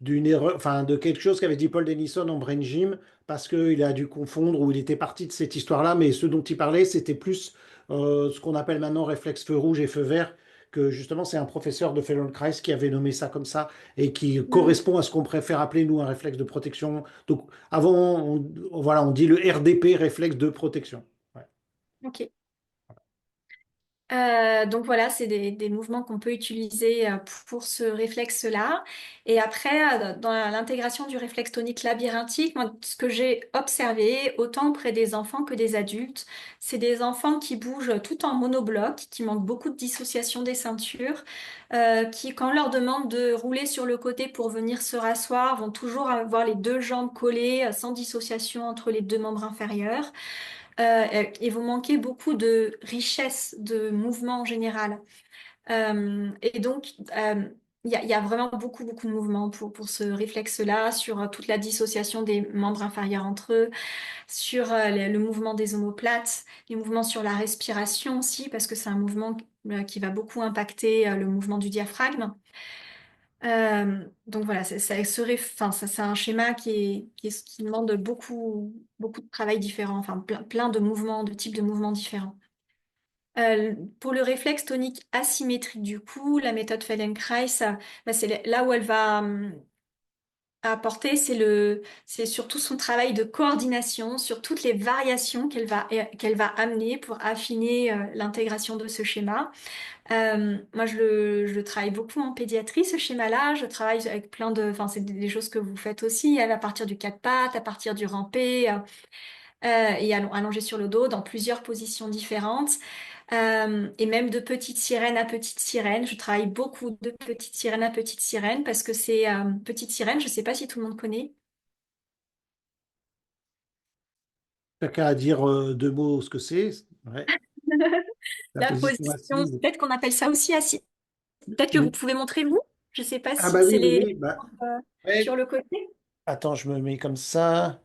d'une erreur, enfin de quelque chose qu'avait dit Paul Denison en Brain Gym, parce qu'il a dû confondre ou il était parti de cette histoire-là, mais ce dont il parlait, c'était plus ce qu'on appelle maintenant réflexe feu rouge et feu vert, que justement c'est un professeur de Feldenkrais qui avait nommé ça comme ça et qui Mhm. correspond à ce qu'on préfère appeler nous un réflexe de protection. Donc avant, voilà, on dit le RDP, réflexe de protection. Ouais. Ok. Donc voilà, c'est des mouvements qu'on peut utiliser pour ce réflexe-là. Et après, dans l'intégration du réflexe tonique labyrinthique, moi, ce que j'ai observé, autant auprès des enfants que des adultes, c'est des enfants qui bougent tout en monobloc, qui manquent beaucoup de dissociation des ceintures, qui, quand on leur demande de rouler sur le côté pour venir se rasseoir, vont toujours avoir les deux jambes collées, sans dissociation entre les deux membres inférieurs et vous manquez beaucoup de richesse de mouvement en général. Et donc, il y a vraiment beaucoup, beaucoup de mouvements pour ce réflexe-là, sur toute la dissociation des membres inférieurs entre eux, sur le mouvement des omoplates, les mouvements sur la respiration aussi, parce que c'est un mouvement qui va beaucoup impacter le mouvement du diaphragme. Donc voilà, enfin, ça, c'est un schéma qui demande beaucoup, beaucoup de travail différent, enfin plein de mouvements, de types de mouvements différents. Pour le réflexe tonique asymétrique, du coup, la méthode Feldenkrais, bah, c'est là où elle va apporter, c'est surtout son travail de coordination sur toutes les variations qu'elle va amener pour affiner l'intégration de ce schéma. Moi, je le travaille beaucoup en pédiatrie, ce schéma-là. Je travaille avec enfin, c'est des choses que vous faites aussi, à partir du quatre pattes, à partir du rampé, et allongé sur le dos, dans plusieurs positions différentes. Et même de petite sirène à petite sirène. Je travaille beaucoup de petite sirène à petite sirène parce que c'est petite sirène, je ne sais pas si tout le monde connaît. T'as qu'à dire deux mots ce que c'est. Ouais. La La position position, assise. peut-être qu'on appelle ça aussi assis. Peut-être que vous pouvez montrer vous. Je ne sais pas Ah si bah c'est oui, oui, les oui. Bah, sur ouais. le côté. Attends, je me mets comme ça.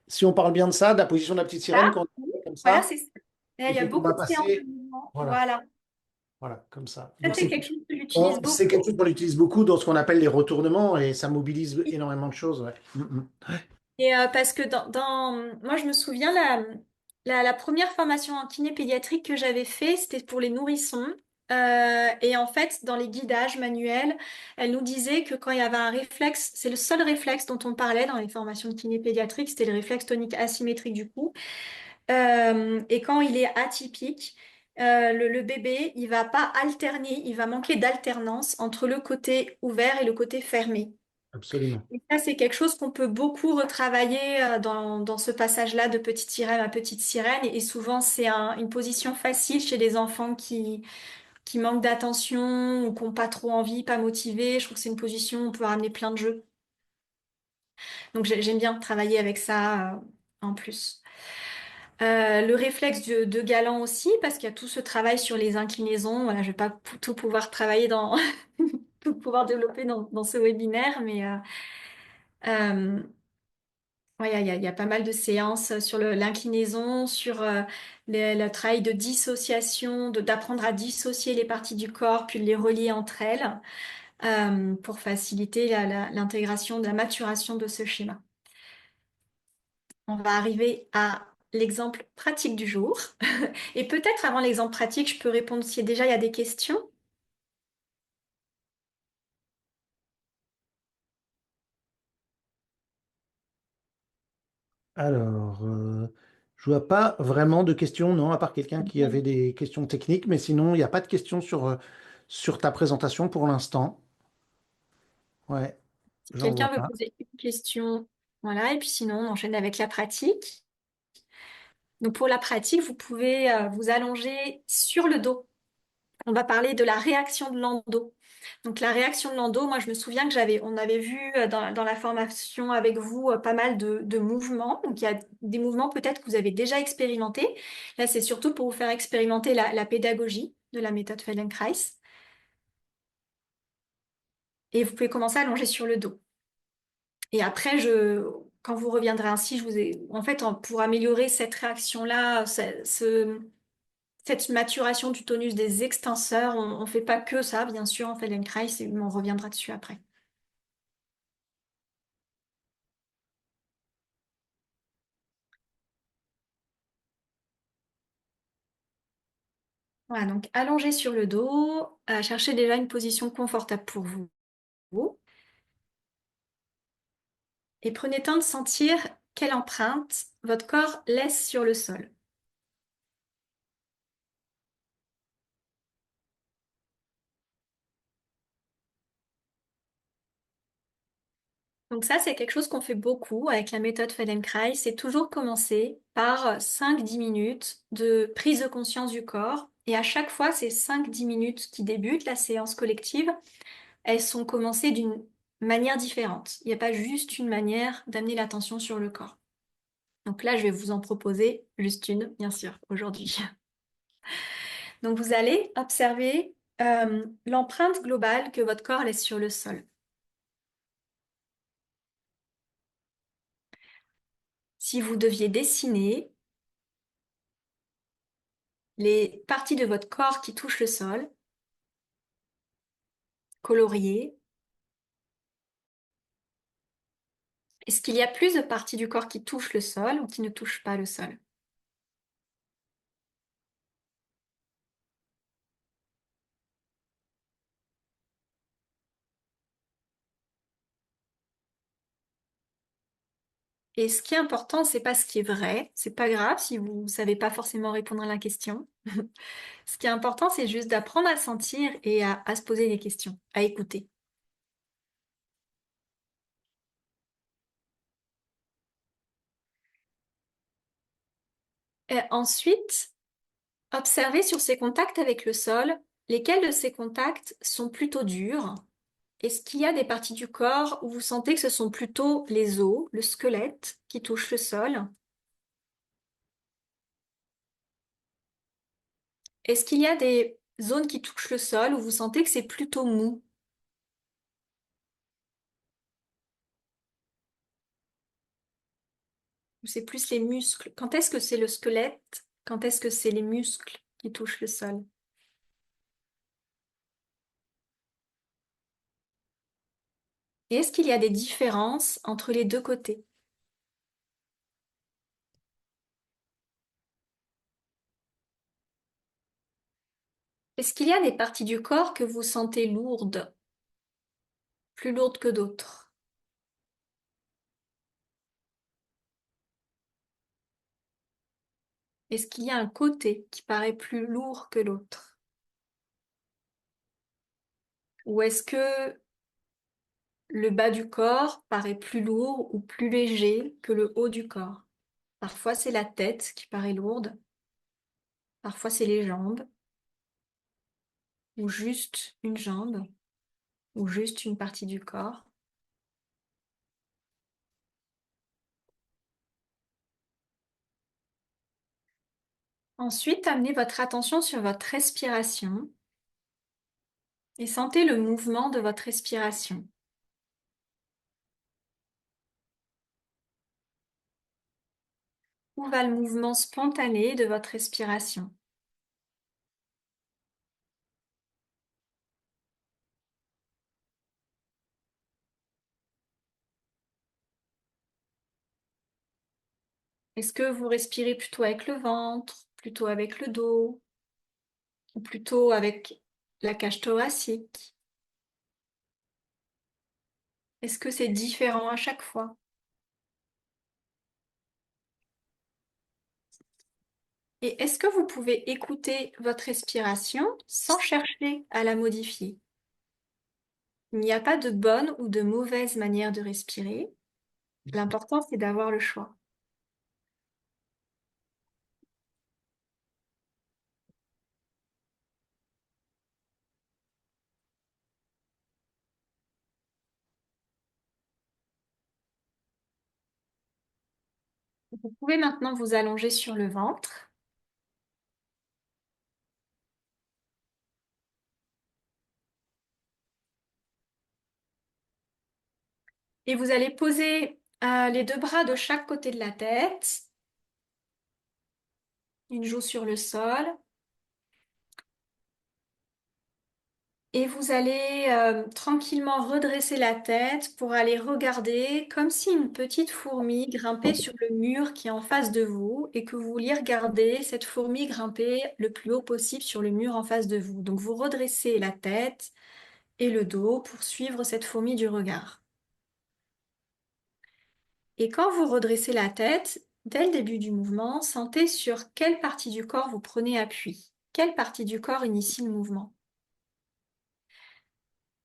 Si on parle bien de ça, de la position de la petite sirène, Ça, quand oui. on est comme Voilà, ça, c'est ça. Et il et y a puis qu'on beaucoup va de séances de passer, mouvement. voilà, Voilà. voilà, comme ça. Ça, Donc c'est quelque chose que j'utilise c'est beaucoup. quelque chose qu'on utilise beaucoup dans ce qu'on appelle les retournements et ça mobilise énormément de choses. Ouais. Et parce que moi, je me souviens, la première formation en kiné pédiatrique que j'avais fait, c'était pour les nourrissons. Et en fait, dans les guidages manuels, elle nous disait que quand il y avait un réflexe, c'est le seul réflexe dont on parlait dans les formations de kiné pédiatrique, c'était le réflexe tonique asymétrique du cou. Et quand il est atypique, le bébé, il va pas alterner, il va manquer d'alternance entre le côté ouvert et le côté fermé. Absolument. Et ça, c'est quelque chose qu'on peut beaucoup retravailler dans ce passage-là de petite sirène à petite sirène. Et souvent, c'est une position facile chez les enfants qui manquent d'attention ou qui n'ont pas trop envie, pas motivés. Je trouve que c'est une position où on peut ramener plein de jeux. Donc, j'aime bien travailler avec ça en plus. Le réflexe de Galant aussi, parce qu'il y a tout ce travail sur les inclinaisons. Voilà, je vais pas tout pouvoir travailler tout pouvoir développer dans ce webinaire, mais euh, ouais, il y a pas mal de séances sur l'inclinaison, sur le travail de dissociation, d'apprendre à dissocier les parties du corps, puis de les relier entre elles, pour faciliter l'intégration, la maturation de ce schéma. On va arriver à l'exemple pratique du jour. Et peut-être avant l'exemple pratique, je peux répondre si déjà il y a des questions. Alors, je vois pas vraiment de questions, non, à part quelqu'un qui avait des questions techniques, mais sinon, il n'y a pas de questions sur ta présentation pour l'instant. Ouais, Si j'en vois quelqu'un veut pas. poser une question, voilà, et puis sinon, on enchaîne avec la pratique. Donc pour la pratique, vous pouvez vous allonger sur le dos. On va parler de la réaction de Landau. Donc la réaction de Landau, moi je me souviens que on avait vu dans la formation avec vous pas mal de mouvements. Donc il y a des mouvements peut-être que vous avez déjà expérimentés. Là c'est surtout pour vous faire expérimenter la pédagogie de la méthode Feldenkrais. Et vous pouvez commencer à allonger sur le dos. Et après, quand vous reviendrez ainsi, en fait, pour améliorer cette réaction-là, cette maturation du tonus des extenseurs, on ne fait pas que ça, bien sûr, on fait l'Enkrais et on reviendra dessus après. Voilà, donc allongé sur le dos, cherchez déjà une position confortable pour vous. Et prenez le temps de sentir quelle empreinte votre corps laisse sur le sol. Donc ça, c'est quelque chose qu'on fait beaucoup avec la méthode Feldenkrais. C'est toujours commencer par 5-10 minutes de prise de conscience du corps. Et à chaque fois, ces 5-10 minutes qui débutent la séance collective, elles sont commencées d'une manière différente. Il n'y a pas juste une manière d'amener l'attention sur le corps. Donc là, je vais vous en proposer juste une, bien sûr, aujourd'hui. Donc vous allez observer l'empreinte globale que votre corps laisse sur le sol. Si vous deviez dessiner les parties de votre corps qui touchent le sol, colorier, est-ce qu'il y a plus de parties du corps qui touchent le sol ou qui ne touchent pas le sol? Et ce qui est important, c'est pas ce qui est vrai, c'est pas grave si vous ne savez pas forcément répondre à la question. Ce qui est important, c'est juste d'apprendre à sentir et à se poser des questions, à écouter. Et ensuite, observez sur ces contacts avec le sol, lesquels de ces contacts sont plutôt durs. Est-ce qu'il y a des parties du corps où vous sentez que ce sont plutôt les os, le squelette qui touchent le sol? Est-ce qu'il y a des zones qui touchent le sol où vous sentez que c'est plutôt mou? Ou c'est plus les muscles? Quand est-ce que c'est le squelette? Quand est-ce que c'est les muscles qui touchent le sol? Et est-ce qu'il y a des différences entre les deux côtés? Est-ce qu'il y a des parties du corps que vous sentez lourdes, plus lourdes que d'autres? Est-ce qu'il y a un côté qui paraît plus lourd que l'autre? Ou est-ce que le bas du corps paraît plus lourd ou plus léger que le haut du corps? Parfois c'est la tête qui paraît lourde, parfois c'est les jambes, ou juste une jambe, ou juste une partie du corps. Ensuite, amenez votre attention sur votre respiration et sentez le mouvement de votre respiration. Où va le mouvement spontané de votre respiration? Est-ce que vous respirez plutôt avec le ventre, plutôt avec le dos, ou plutôt avec la cage thoracique? Est-ce que c'est différent à chaque fois? Et est-ce que vous pouvez écouter votre respiration sans chercher à la modifier? Il n'y a pas de bonne ou de mauvaise manière de respirer. L'important, c'est d'avoir le choix. Vous pouvez maintenant vous allonger sur le ventre et vous allez poser les deux bras de chaque côté de la tête, une joue sur le sol. Et vous allez tranquillement redresser la tête pour aller regarder comme si une petite fourmi grimpait sur le mur qui est en face de vous et que vous vouliez regarder cette fourmi grimper le plus haut possible sur le mur en face de vous. Donc vous redressez la tête et le dos pour suivre cette fourmi du regard. Et quand vous redressez la tête, dès le début du mouvement, sentez sur quelle partie du corps vous prenez appui. Quelle partie du corps initie le mouvement?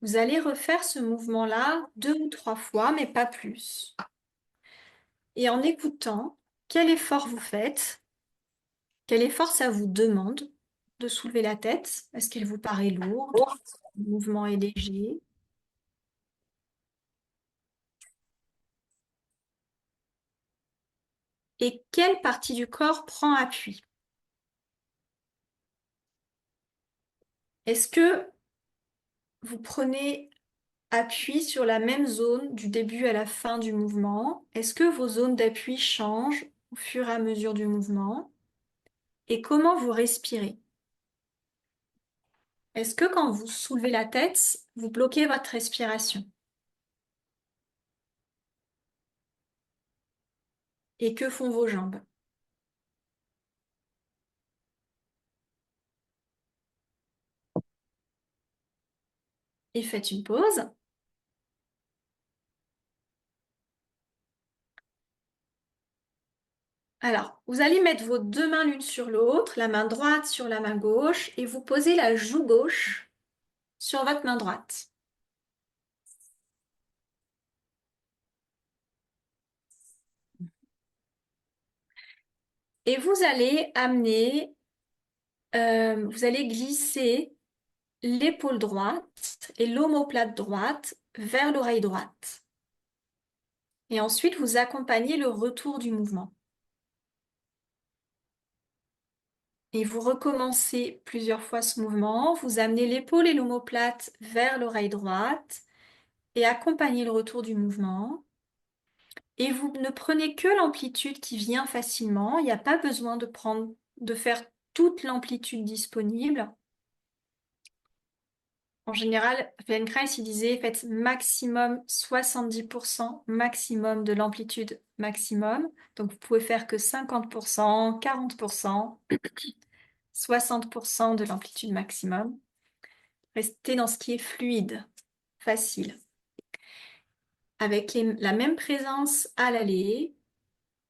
Vous allez refaire ce mouvement-là 2 ou 3 fois, mais pas plus. Et en écoutant, quel effort vous faites? Quel effort ça vous demande de soulever la tête? Est-ce qu'il vous paraît lourde? Le mouvement est léger. Et quelle partie du corps prend appui? Est-ce que vous prenez appui sur la même zone du début à la fin du mouvement? Est-ce que vos zones d'appui changent au fur et à mesure du mouvement? Et comment vous respirez? Est-ce que quand vous soulevez la tête, vous bloquez votre respiration? Et que font vos jambes? Et faites une pause. Alors, vous allez mettre vos 2 mains l'une sur l'autre, la main droite sur la main gauche, et vous posez la joue gauche sur votre main droite. Et vous allez glisser l'épaule droite et l'omoplate droite vers l'oreille droite. Et ensuite, vous accompagnez le retour du mouvement. Et vous recommencez plusieurs fois ce mouvement. Vous amenez l'épaule et l'omoplate vers l'oreille droite et accompagnez le retour du mouvement. Et vous ne prenez que l'amplitude qui vient facilement. Il n'y a pas besoin de faire toute l'amplitude disponible. En général, Feldenkrais, il disait faites maximum 70% maximum de l'amplitude maximum. Donc vous pouvez faire que 50%, 40%, 60% de l'amplitude maximum. Restez dans ce qui est fluide, facile, avec la même présence à l'aller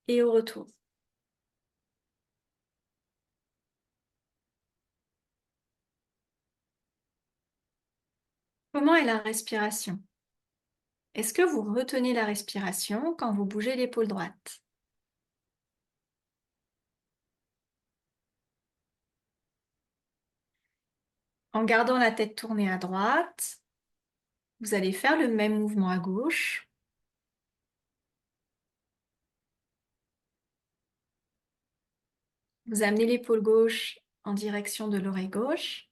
et au retour. Comment est la respiration? Est-ce que vous retenez la respiration quand vous bougez l'épaule droite? En gardant la tête tournée à droite, vous allez faire le même mouvement à gauche. Vous amenez l'épaule gauche en direction de l'oreille gauche.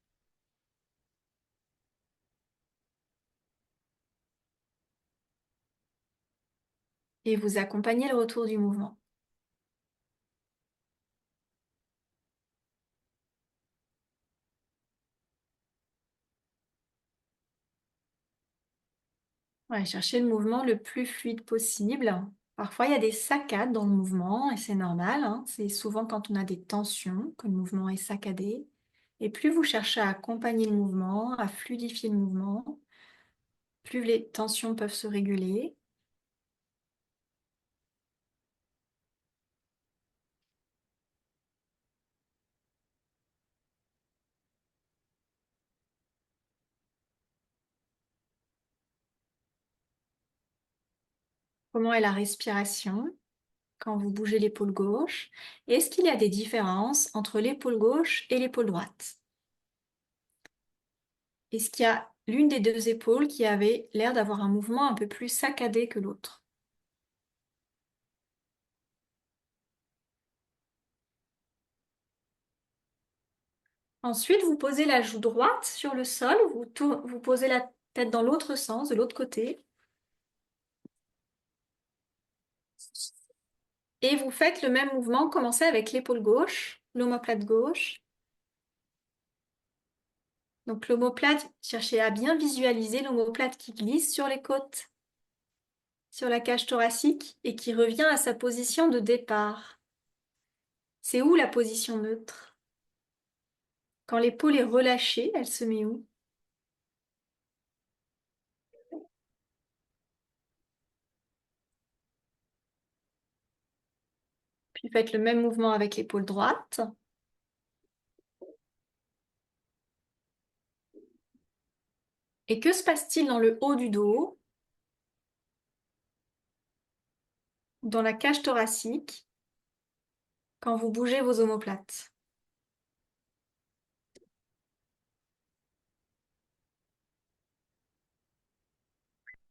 Et vous accompagnez le retour du mouvement. Ouais, cherchez le mouvement le plus fluide possible. Parfois, il y a des saccades dans le mouvement et c'est normal, hein. C'est souvent quand on a des tensions que le mouvement est saccadé. Et plus vous cherchez à accompagner le mouvement, à fluidifier le mouvement, plus les tensions peuvent se réguler. Comment est la respiration quand vous bougez l'épaule gauche? Est-ce qu'il y a des différences entre l'épaule gauche et l'épaule droite? Est-ce qu'il y a l'une des deux épaules qui avait l'air d'avoir un mouvement un peu plus saccadé que l'autre? Ensuite, vous posez la joue droite sur le sol, vous posez la tête dans l'autre sens, de l'autre côté, et vous faites le même mouvement. Commencez avec l'épaule gauche, l'omoplate gauche, Donc l'omoplate, cherchez à bien visualiser l'omoplate qui glisse sur les côtes, sur la cage thoracique et qui revient à sa position de départ. C'est où la position neutre? Quand l'épaule est relâchée, elle se met où? Puis faites le même mouvement avec l'épaule droite. Et que se passe-t-il dans le haut du dos, dans la cage thoracique, quand vous bougez vos omoplates?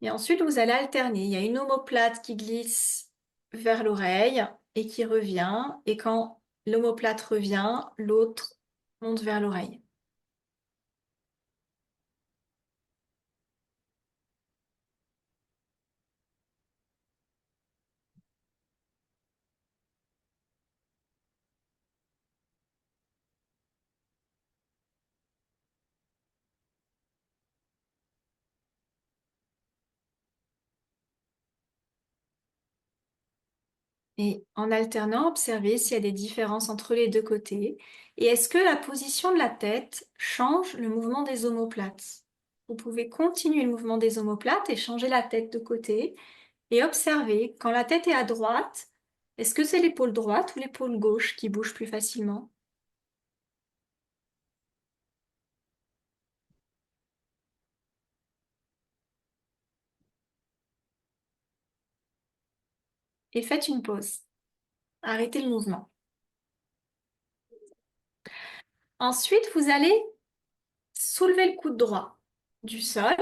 Et ensuite, vous allez alterner. Il y a une omoplate qui glisse vers l'oreille et qui revient. Et quand l'omoplate revient, l'autre monte vers l'oreille. Et en alternant, observez s'il y a des différences entre les deux côtés. Et est-ce que la position de la tête change le mouvement des omoplates? Vous pouvez continuer le mouvement des omoplates et changer la tête de côté. Et observez, quand la tête est à droite, est-ce que c'est l'épaule droite ou l'épaule gauche qui bouge plus facilement? Et faites une pause. Arrêtez le mouvement. Ensuite, vous allez soulever le coude droit du sol.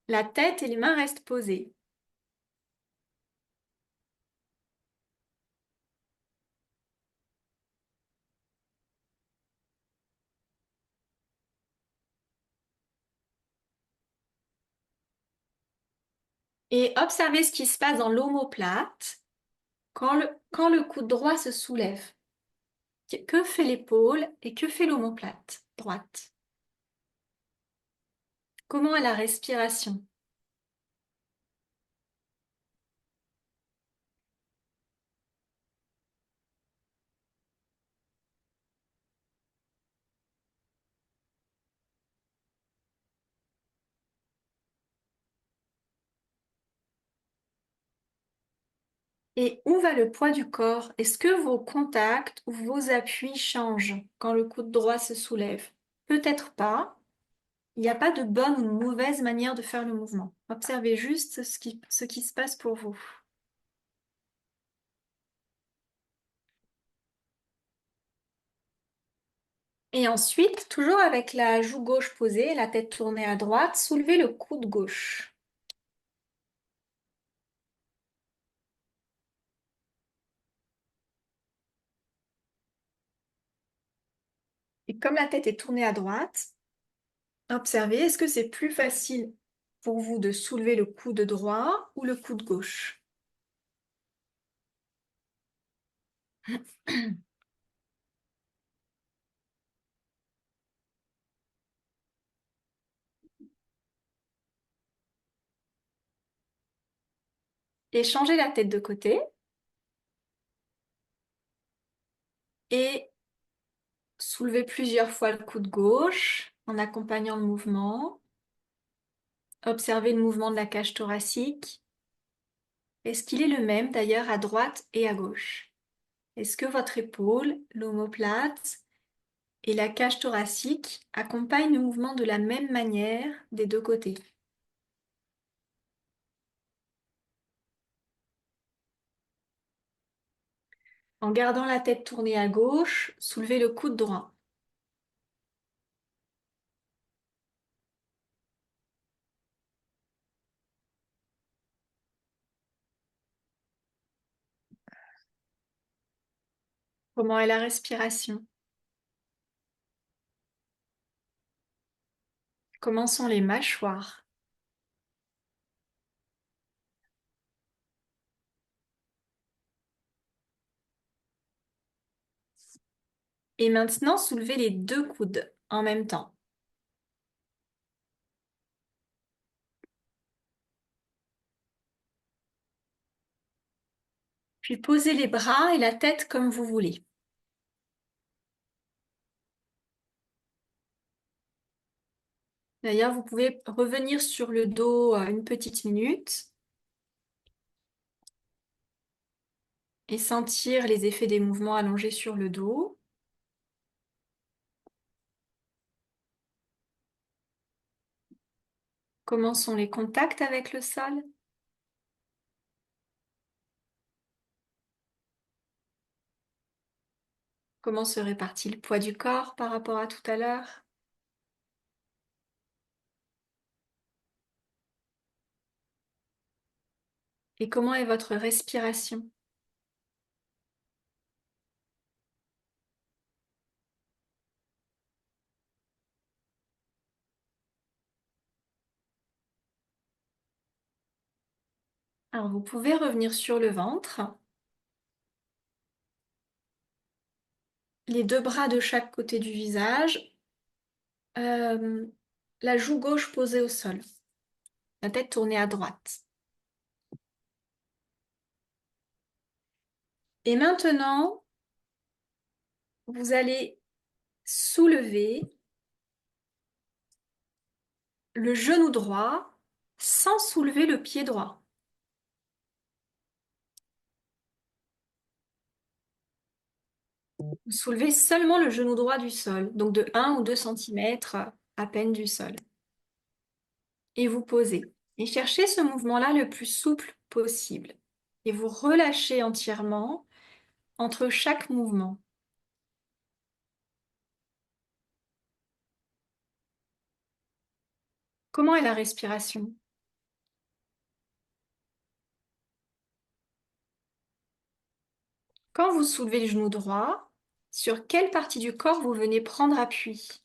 La tête et les mains restent posées. Et observez ce qui se passe dans l'omoplate quand le coude droit se soulève. Que fait l'épaule et que fait l'omoplate droite? Comment est la respiration? Et où va le poids du corps? Est-ce que vos contacts ou vos appuis changent quand le coude droit se soulève? Peut-être pas. Il n'y a pas de bonne ou de mauvaise manière de faire le mouvement. Observez juste ce qui se passe pour vous. Et ensuite, toujours avec la joue gauche posée, la tête tournée à droite, soulevez le coude gauche. Et comme la tête est tournée à droite, observez, est-ce que c'est plus facile pour vous de soulever le coude droit ou le coude gauche? Et changez la tête de côté et soulevez plusieurs fois le coude gauche en accompagnant le mouvement. Observez le mouvement de la cage thoracique. Est-ce qu'il est le même d'ailleurs à droite et à gauche? Est-ce que votre épaule, l'omoplate et la cage thoracique accompagnent le mouvement de la même manière des deux côtés? En gardant la tête tournée à gauche, soulevez le coude droit. Comment est la respiration? Comment sont les mâchoires? Et maintenant, soulevez les deux coudes en même temps. Puis posez les bras et la tête comme vous voulez. D'ailleurs, vous pouvez revenir sur le dos une petite minute et sentir les effets des mouvements allongés sur le dos. Comment sont les contacts avec le sol? Comment se répartit le poids du corps par rapport à tout à l'heure? Et comment est votre respiration? Alors, vous pouvez revenir sur le ventre, les deux bras de chaque côté du visage, euh, la joue gauche posée au sol, la tête tournée à droite. Et maintenant, vous allez soulever le genou droit sans soulever le pied droit. Vous soulevez seulement le genou droit du sol, donc de 1 ou 2 centimètres à peine du sol. Et vous posez. Et cherchez ce mouvement-là le plus souple possible. Et vous relâchez entièrement entre chaque mouvement. Comment est la respiration? Quand vous soulevez le genou droit, sur quelle partie du corps vous venez prendre appui?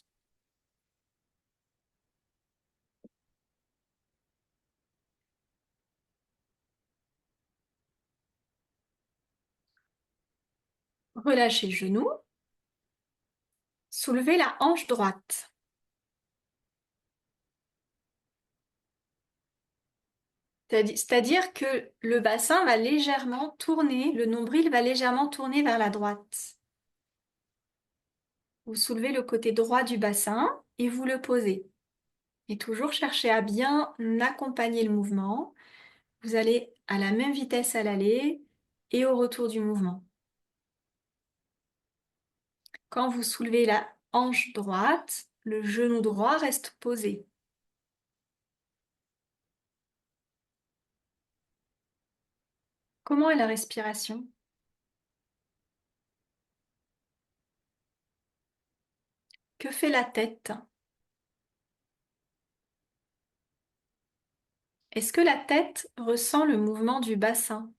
Relâchez le genou. Soulevez la hanche droite. C'est-à-dire que le bassin va légèrement tourner, le nombril va légèrement tourner vers la droite. Vous soulevez le côté droit du bassin et vous le posez. Et toujours chercher à bien accompagner le mouvement. Vous allez à la même vitesse à l'aller et au retour du mouvement. Quand vous soulevez la hanche droite, le genou droit reste posé. Comment est la respiration? Que fait la tête? Est-ce que la tête ressent le mouvement du bassin?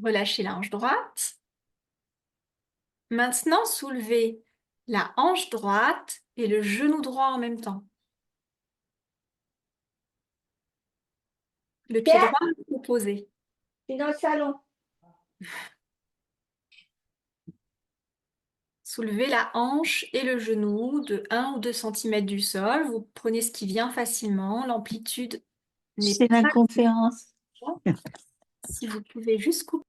Relâchez la hanche droite. Maintenant, soulevez la hanche droite et le genou droit en même temps. Le pied droit est posé. C'est dans le salon. Soulevez la hanche et le genou de 1 ou 2 centimètres du sol. Vous prenez ce qui vient facilement. L'amplitude n'est C'est la pas conférence. grande. Si vous pouvez juste couper.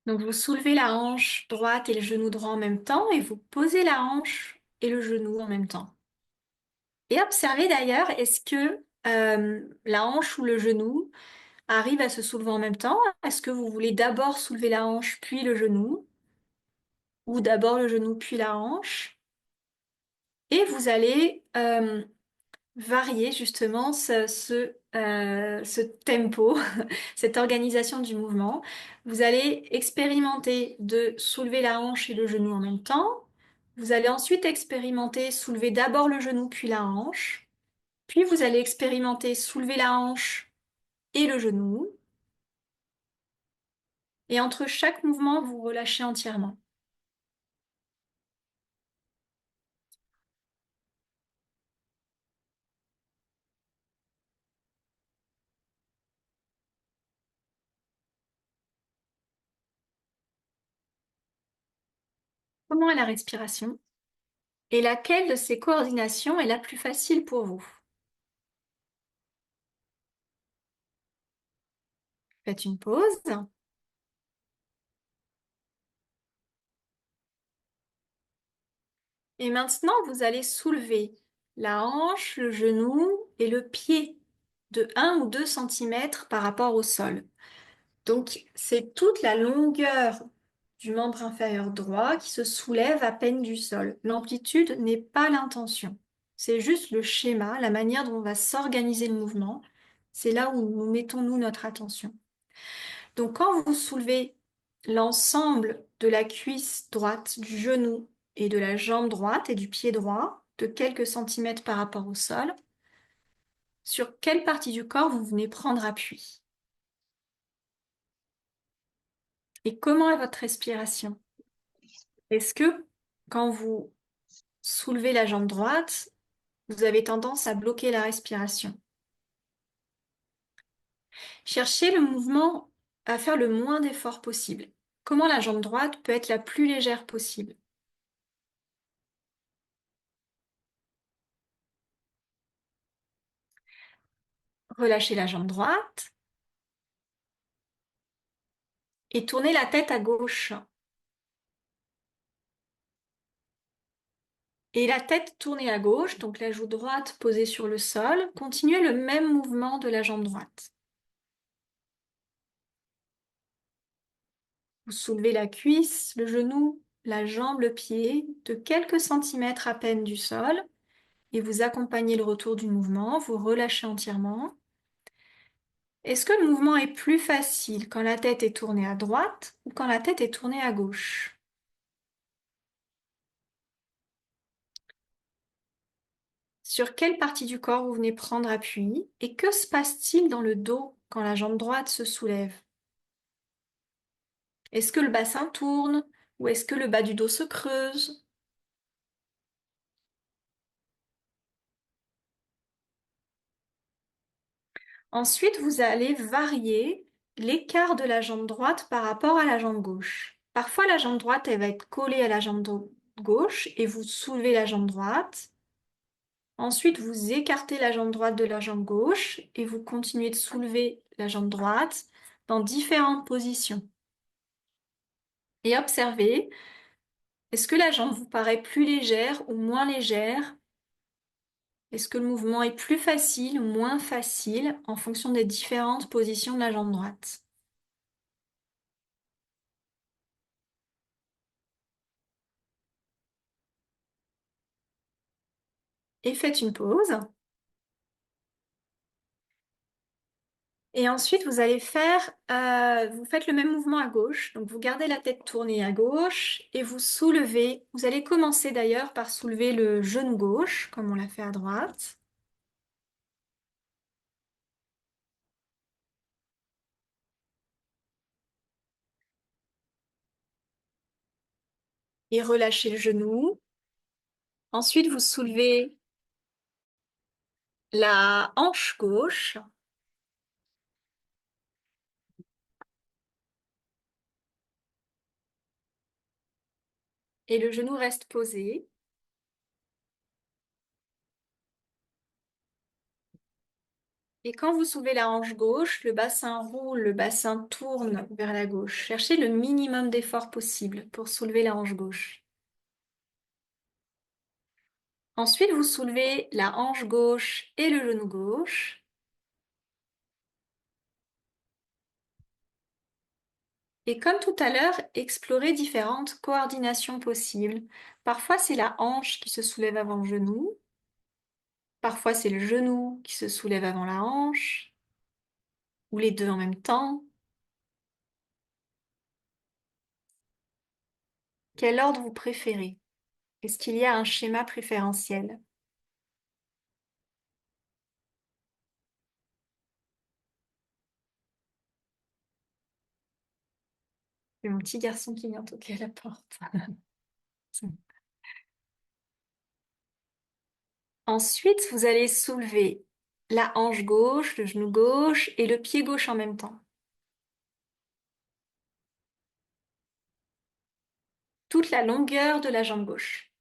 Donc vous soulevez la hanche droite et le genou droit en même temps et vous posez la hanche et le genou en même temps. Et observez d'ailleurs, est-ce que la hanche ou le genou arrive à se soulever en même temps? Est-ce que vous voulez d'abord soulever la hanche puis le genou ou d'abord le genou puis la hanche? Et vous allez varier justement ce tempo, cette organisation du mouvement. Vous allez expérimenter de soulever la hanche et le genou en même temps. Vous allez ensuite expérimenter soulever d'abord le genou puis la hanche. Puis vous allez expérimenter soulever la hanche et le genou. Et entre chaque mouvement, vous relâchez entièrement. Comment est la respiration? Et laquelle de ces coordinations est la plus facile pour vous? Faites une pause. Et maintenant, vous allez soulever la hanche, le genou et le pied de 1 ou 2 cm par rapport au sol. Donc, c'est toute la longueur du membre inférieur droit qui se soulève à peine du sol. L'amplitude n'est pas l'intention. C'est juste le schéma, la manière dont on va s'organiser le mouvement. C'est là où nous mettons, nous, notre attention. Donc, quand vous soulevez l'ensemble de la cuisse droite, du genou et de la jambe droite et du pied droit, de quelques centimètres par rapport au sol, sur quelle partie du corps vous venez prendre appui? Et comment est votre respiration? Est-ce que quand vous soulevez la jambe droite, vous avez tendance à bloquer la respiration? Cherchez le mouvement à faire le moins d'efforts possible. Comment la jambe droite peut être la plus légère possible? Relâchez la jambe droite et tournez la tête à gauche. Et la tête tournée à gauche, donc la joue droite posée sur le sol, continuez le même mouvement de la jambe droite. Vous soulevez la cuisse, le genou, la jambe, le pied, de quelques centimètres à peine du sol, et vous accompagnez le retour du mouvement, vous relâchez entièrement. Est-ce que le mouvement est plus facile quand la tête est tournée à droite ou quand la tête est tournée à gauche? Sur quelle partie du corps vous venez prendre appui? Et que se passe-t-il dans le dos quand la jambe droite se soulève? Est-ce que le bassin tourne ou est-ce que le bas du dos se creuse? Ensuite, vous allez varier l'écart de la jambe droite par rapport à la jambe gauche. Parfois, la jambe droite, elle va être collée à la jambe gauche et vous soulevez la jambe droite. Ensuite, vous écartez la jambe droite de la jambe gauche et vous continuez de soulever la jambe droite dans différentes positions. Et observez, est-ce que la jambe vous paraît plus légère ou moins légère? Est-ce que le mouvement est plus facile ou moins facile en fonction des différentes positions de la jambe droite? Et faites une pause. Et ensuite, vous allez vous faites le même mouvement à gauche. Donc, vous gardez la tête tournée à gauche et vous soulevez. Vous allez commencer d'ailleurs par soulever le genou gauche, comme on l'a fait à droite. Et relâchez le genou. Ensuite, vous soulevez la hanche gauche. Et le genou reste posé. Et quand vous soulevez la hanche gauche, le bassin roule, le bassin tourne vers la gauche. Cherchez le minimum d'effort possible pour soulever la hanche gauche. Ensuite, vous soulevez la hanche gauche et le genou gauche. Et comme tout à l'heure, explorez différentes coordinations possibles. Parfois, c'est la hanche qui se soulève avant le genou. Parfois, c'est le genou qui se soulève avant la hanche. Ou les deux en même temps. Quel ordre vous préférez? Est-ce qu'il y a un schéma préférentiel? C'est mon petit garçon qui vient toquer à la porte. Ensuite, vous allez soulever la hanche gauche, le genou gauche et le pied gauche en même temps. Toute la longueur de la jambe gauche.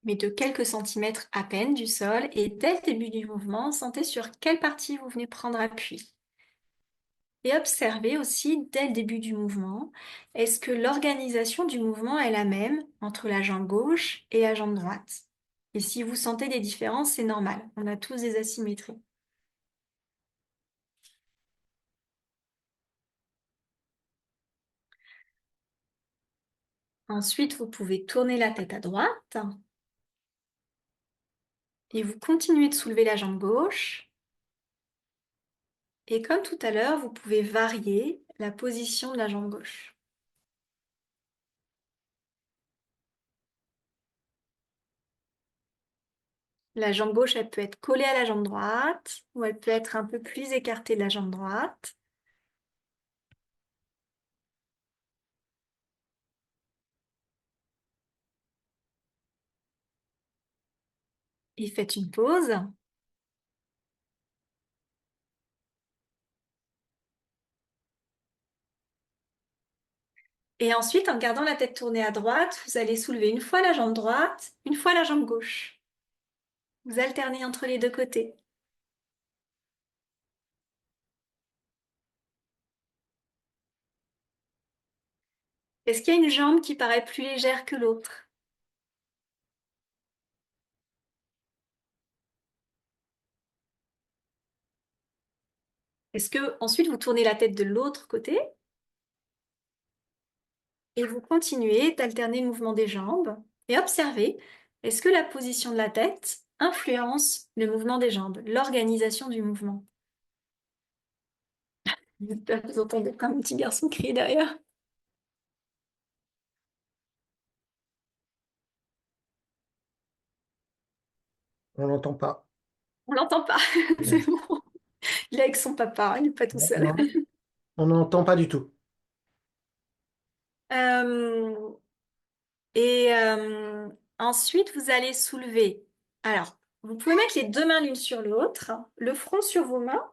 Mais de quelques centimètres à peine du sol, et dès le début du mouvement, sentez sur quelle partie vous venez prendre appui. Et observez aussi dès le début du mouvement, est-ce que l'organisation du mouvement est la même entre la jambe gauche et la jambe droite? Et si vous sentez des différences, c'est normal. On a tous des asymétries. Ensuite, vous pouvez tourner la tête à droite et vous continuez de soulever la jambe gauche. Et comme tout à l'heure, vous pouvez varier la position de la jambe gauche. La jambe gauche, elle peut être collée à la jambe droite ou elle peut être un peu plus écartée de la jambe droite. Et faites une pause. Et ensuite, en gardant la tête tournée à droite, vous allez soulever une fois la jambe droite, une fois la jambe gauche. Vous alternez entre les deux côtés. Est-ce qu'il y a une jambe qui paraît plus légère que l'autre? Est-ce que ensuite vous tournez la tête de l'autre côté et vous continuez d'alterner le mouvement des jambes et observez, est-ce que la position de la tête influence le mouvement des jambes, l'organisation du mouvement? J'espère que vous entendez pas mon petit garçon crier derrière. On l'entend pas. On l'entend pas, c'est Non, bon. Il est avec son papa, il n'est pas tout seul. non, on n'entend pas du tout. Euh, ensuite, vous allez soulever. Alors, vous pouvez mettre les deux mains l'une sur l'autre, le front sur vos mains.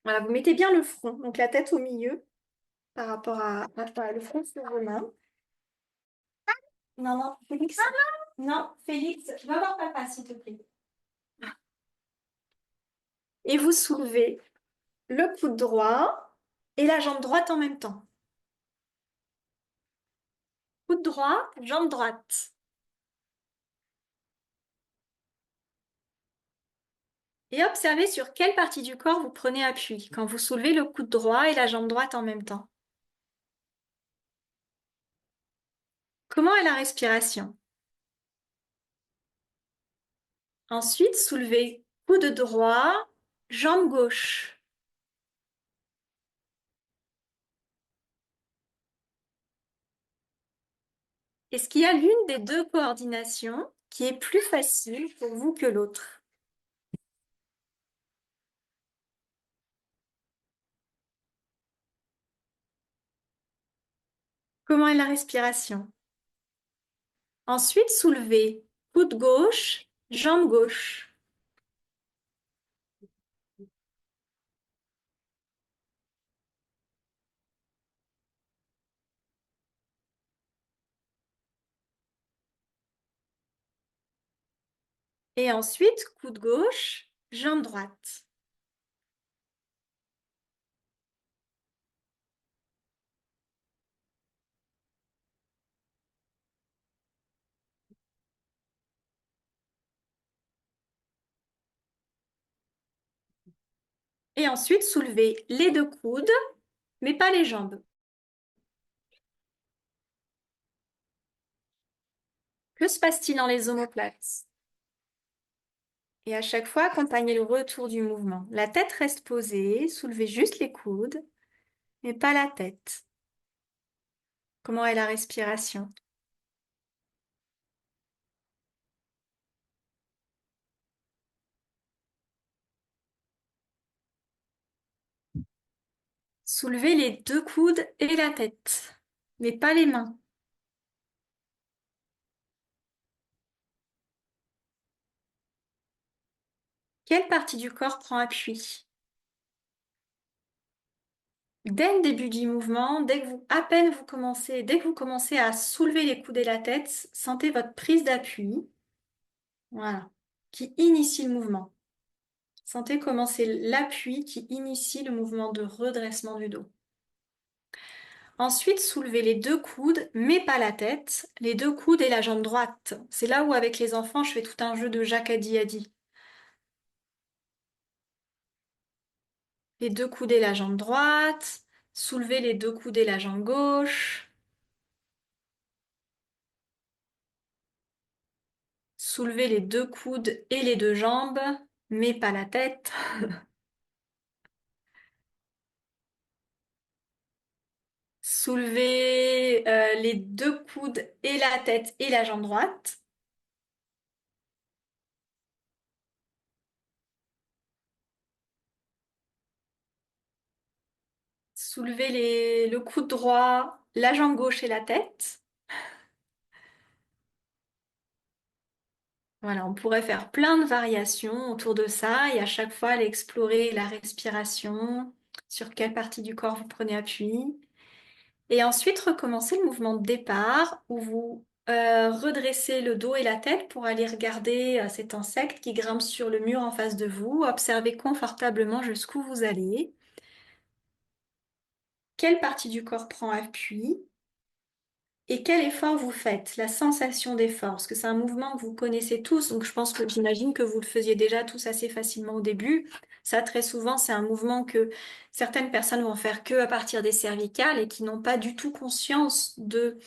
Voilà, vous mettez bien le front, donc la tête au milieu par rapport le front sur vos mains. Non, non, Félix. Non, Félix, va voir papa, s'il te plaît. Et vous soulevez le coude droit et la jambe droite en même temps. Coude droit, jambe droite. Et observez sur quelle partie du corps vous prenez appui quand vous soulevez le coude droit et la jambe droite en même temps. Comment est la respiration? Ensuite, soulevez coude droit, jambe gauche. Est-ce qu'il y a l'une des deux coordinations qui est plus facile pour vous que l'autre? Comment est la respiration? Ensuite, soulevez coude gauche, jambe gauche. Et ensuite, coude gauche, jambe droite. Et ensuite, soulevez les deux coudes, mais pas les jambes. Que se passe-t-il dans les omoplates? Et à chaque fois, accompagnez le retour du mouvement. La tête reste posée, soulevez juste les coudes, mais pas la tête. Comment est la respiration? Soulevez les deux coudes et la tête, mais pas les mains. Quelle partie du corps prend appui? Dès le début du mouvement, dès que vous commencez à soulever les coudes et la tête, sentez votre prise d'appui, voilà, qui initie le mouvement. Sentez comment c'est l'appui qui initie le mouvement de redressement du dos. Ensuite, soulevez les deux coudes, mais pas la tête, les deux coudes et la jambe droite. C'est là où, avec les enfants, je fais tout un jeu de Jacques Adi. Les deux coudes et la jambe droite, soulevez les deux coudes et la jambe gauche, soulevez les deux coudes et les deux jambes, mais pas la tête. Soulevez les deux coudes et la tête et la jambe droite. Soulevez le coude droit, la jambe gauche et la tête. Voilà, on pourrait faire plein de variations autour de ça et à chaque fois aller explorer la respiration, sur quelle partie du corps vous prenez appui. Et ensuite, recommencer le mouvement de départ où vous redressez le dos et la tête pour aller regarder cet insecte qui grimpe sur le mur en face de vous. Observez confortablement jusqu'où vous allez. Quelle partie du corps prend appui? Et quel effort vous faites? La sensation d'effort, parce que c'est un mouvement que vous connaissez tous, donc je pense que j'imagine que vous le faisiez déjà tous assez facilement au début. Ça, très souvent, c'est un mouvement que certaines personnes vont faire que à partir des cervicales et qui n'ont pas du tout conscience de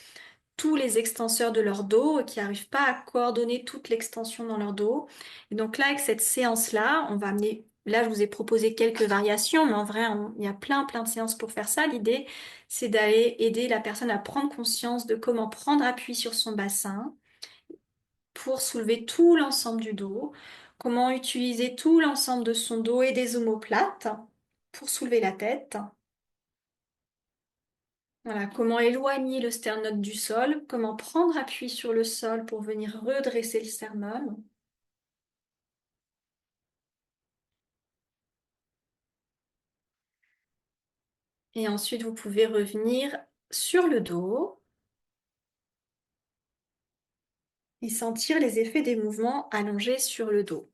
tous les extenseurs de leur dos et qui n'arrivent pas à coordonner toute l'extension dans leur dos. Et donc là, avec cette séance-là, on va amener, là, je vous ai proposé quelques variations, mais en vrai, il y a plein de séances pour faire ça. L'idée, c'est d'aller aider la personne à prendre conscience de comment prendre appui sur son bassin pour soulever tout l'ensemble du dos, comment utiliser tout l'ensemble de son dos et des omoplates pour soulever la tête. Voilà, comment éloigner le sternum du sol, comment prendre appui sur le sol pour venir redresser le sternum. Et ensuite, vous pouvez revenir sur le dos et sentir les effets des mouvements allongés sur le dos.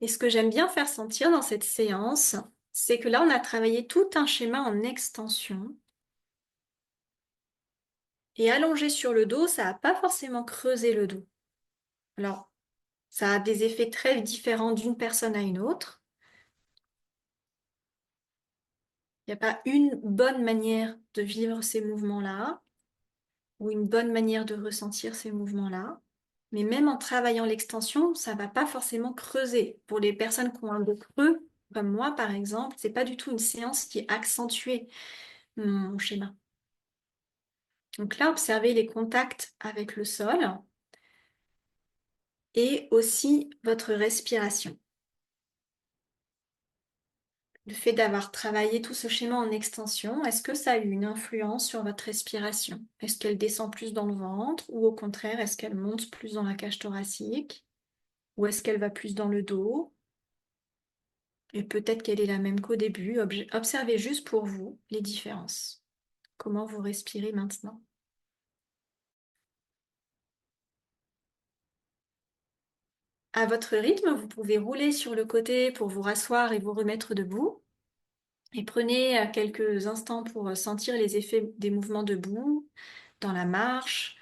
Et ce que j'aime bien faire sentir dans cette séance, c'est que là, on a travaillé tout un schéma en extension. Et allongé sur le dos, ça n'a pas forcément creusé le dos. Alors, ça a des effets très différents d'une personne à une autre. Il n'y a pas une bonne manière de vivre ces mouvements-là ou une bonne manière de ressentir ces mouvements-là. Mais même en travaillant l'extension, ça ne va pas forcément creuser. Pour les personnes qui ont un dos creux, comme moi par exemple, c'est pas du tout une séance qui accentue mon schéma. Donc là, observez les contacts avec le sol et aussi votre respiration. Le fait d'avoir travaillé tout ce schéma en extension, est-ce que ça a eu une influence sur votre respiration? Est-ce qu'elle descend plus dans le ventre ou au contraire, est-ce qu'elle monte plus dans la cage thoracique? Ou est-ce qu'elle va plus dans le dos? Et peut-être qu'elle est la même qu'au début. Observez juste pour vous les différences. Comment vous respirez maintenant? À votre rythme, vous pouvez rouler sur le côté pour vous rasseoir et vous remettre debout. Et prenez quelques instants pour sentir les effets des mouvements debout, dans la marche,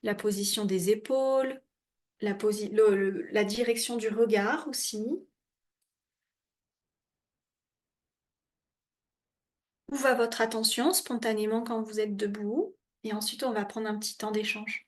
la position des épaules, la direction du regard aussi. Où va votre attention spontanément quand vous êtes debout? Et ensuite, on va prendre un petit temps d'échange.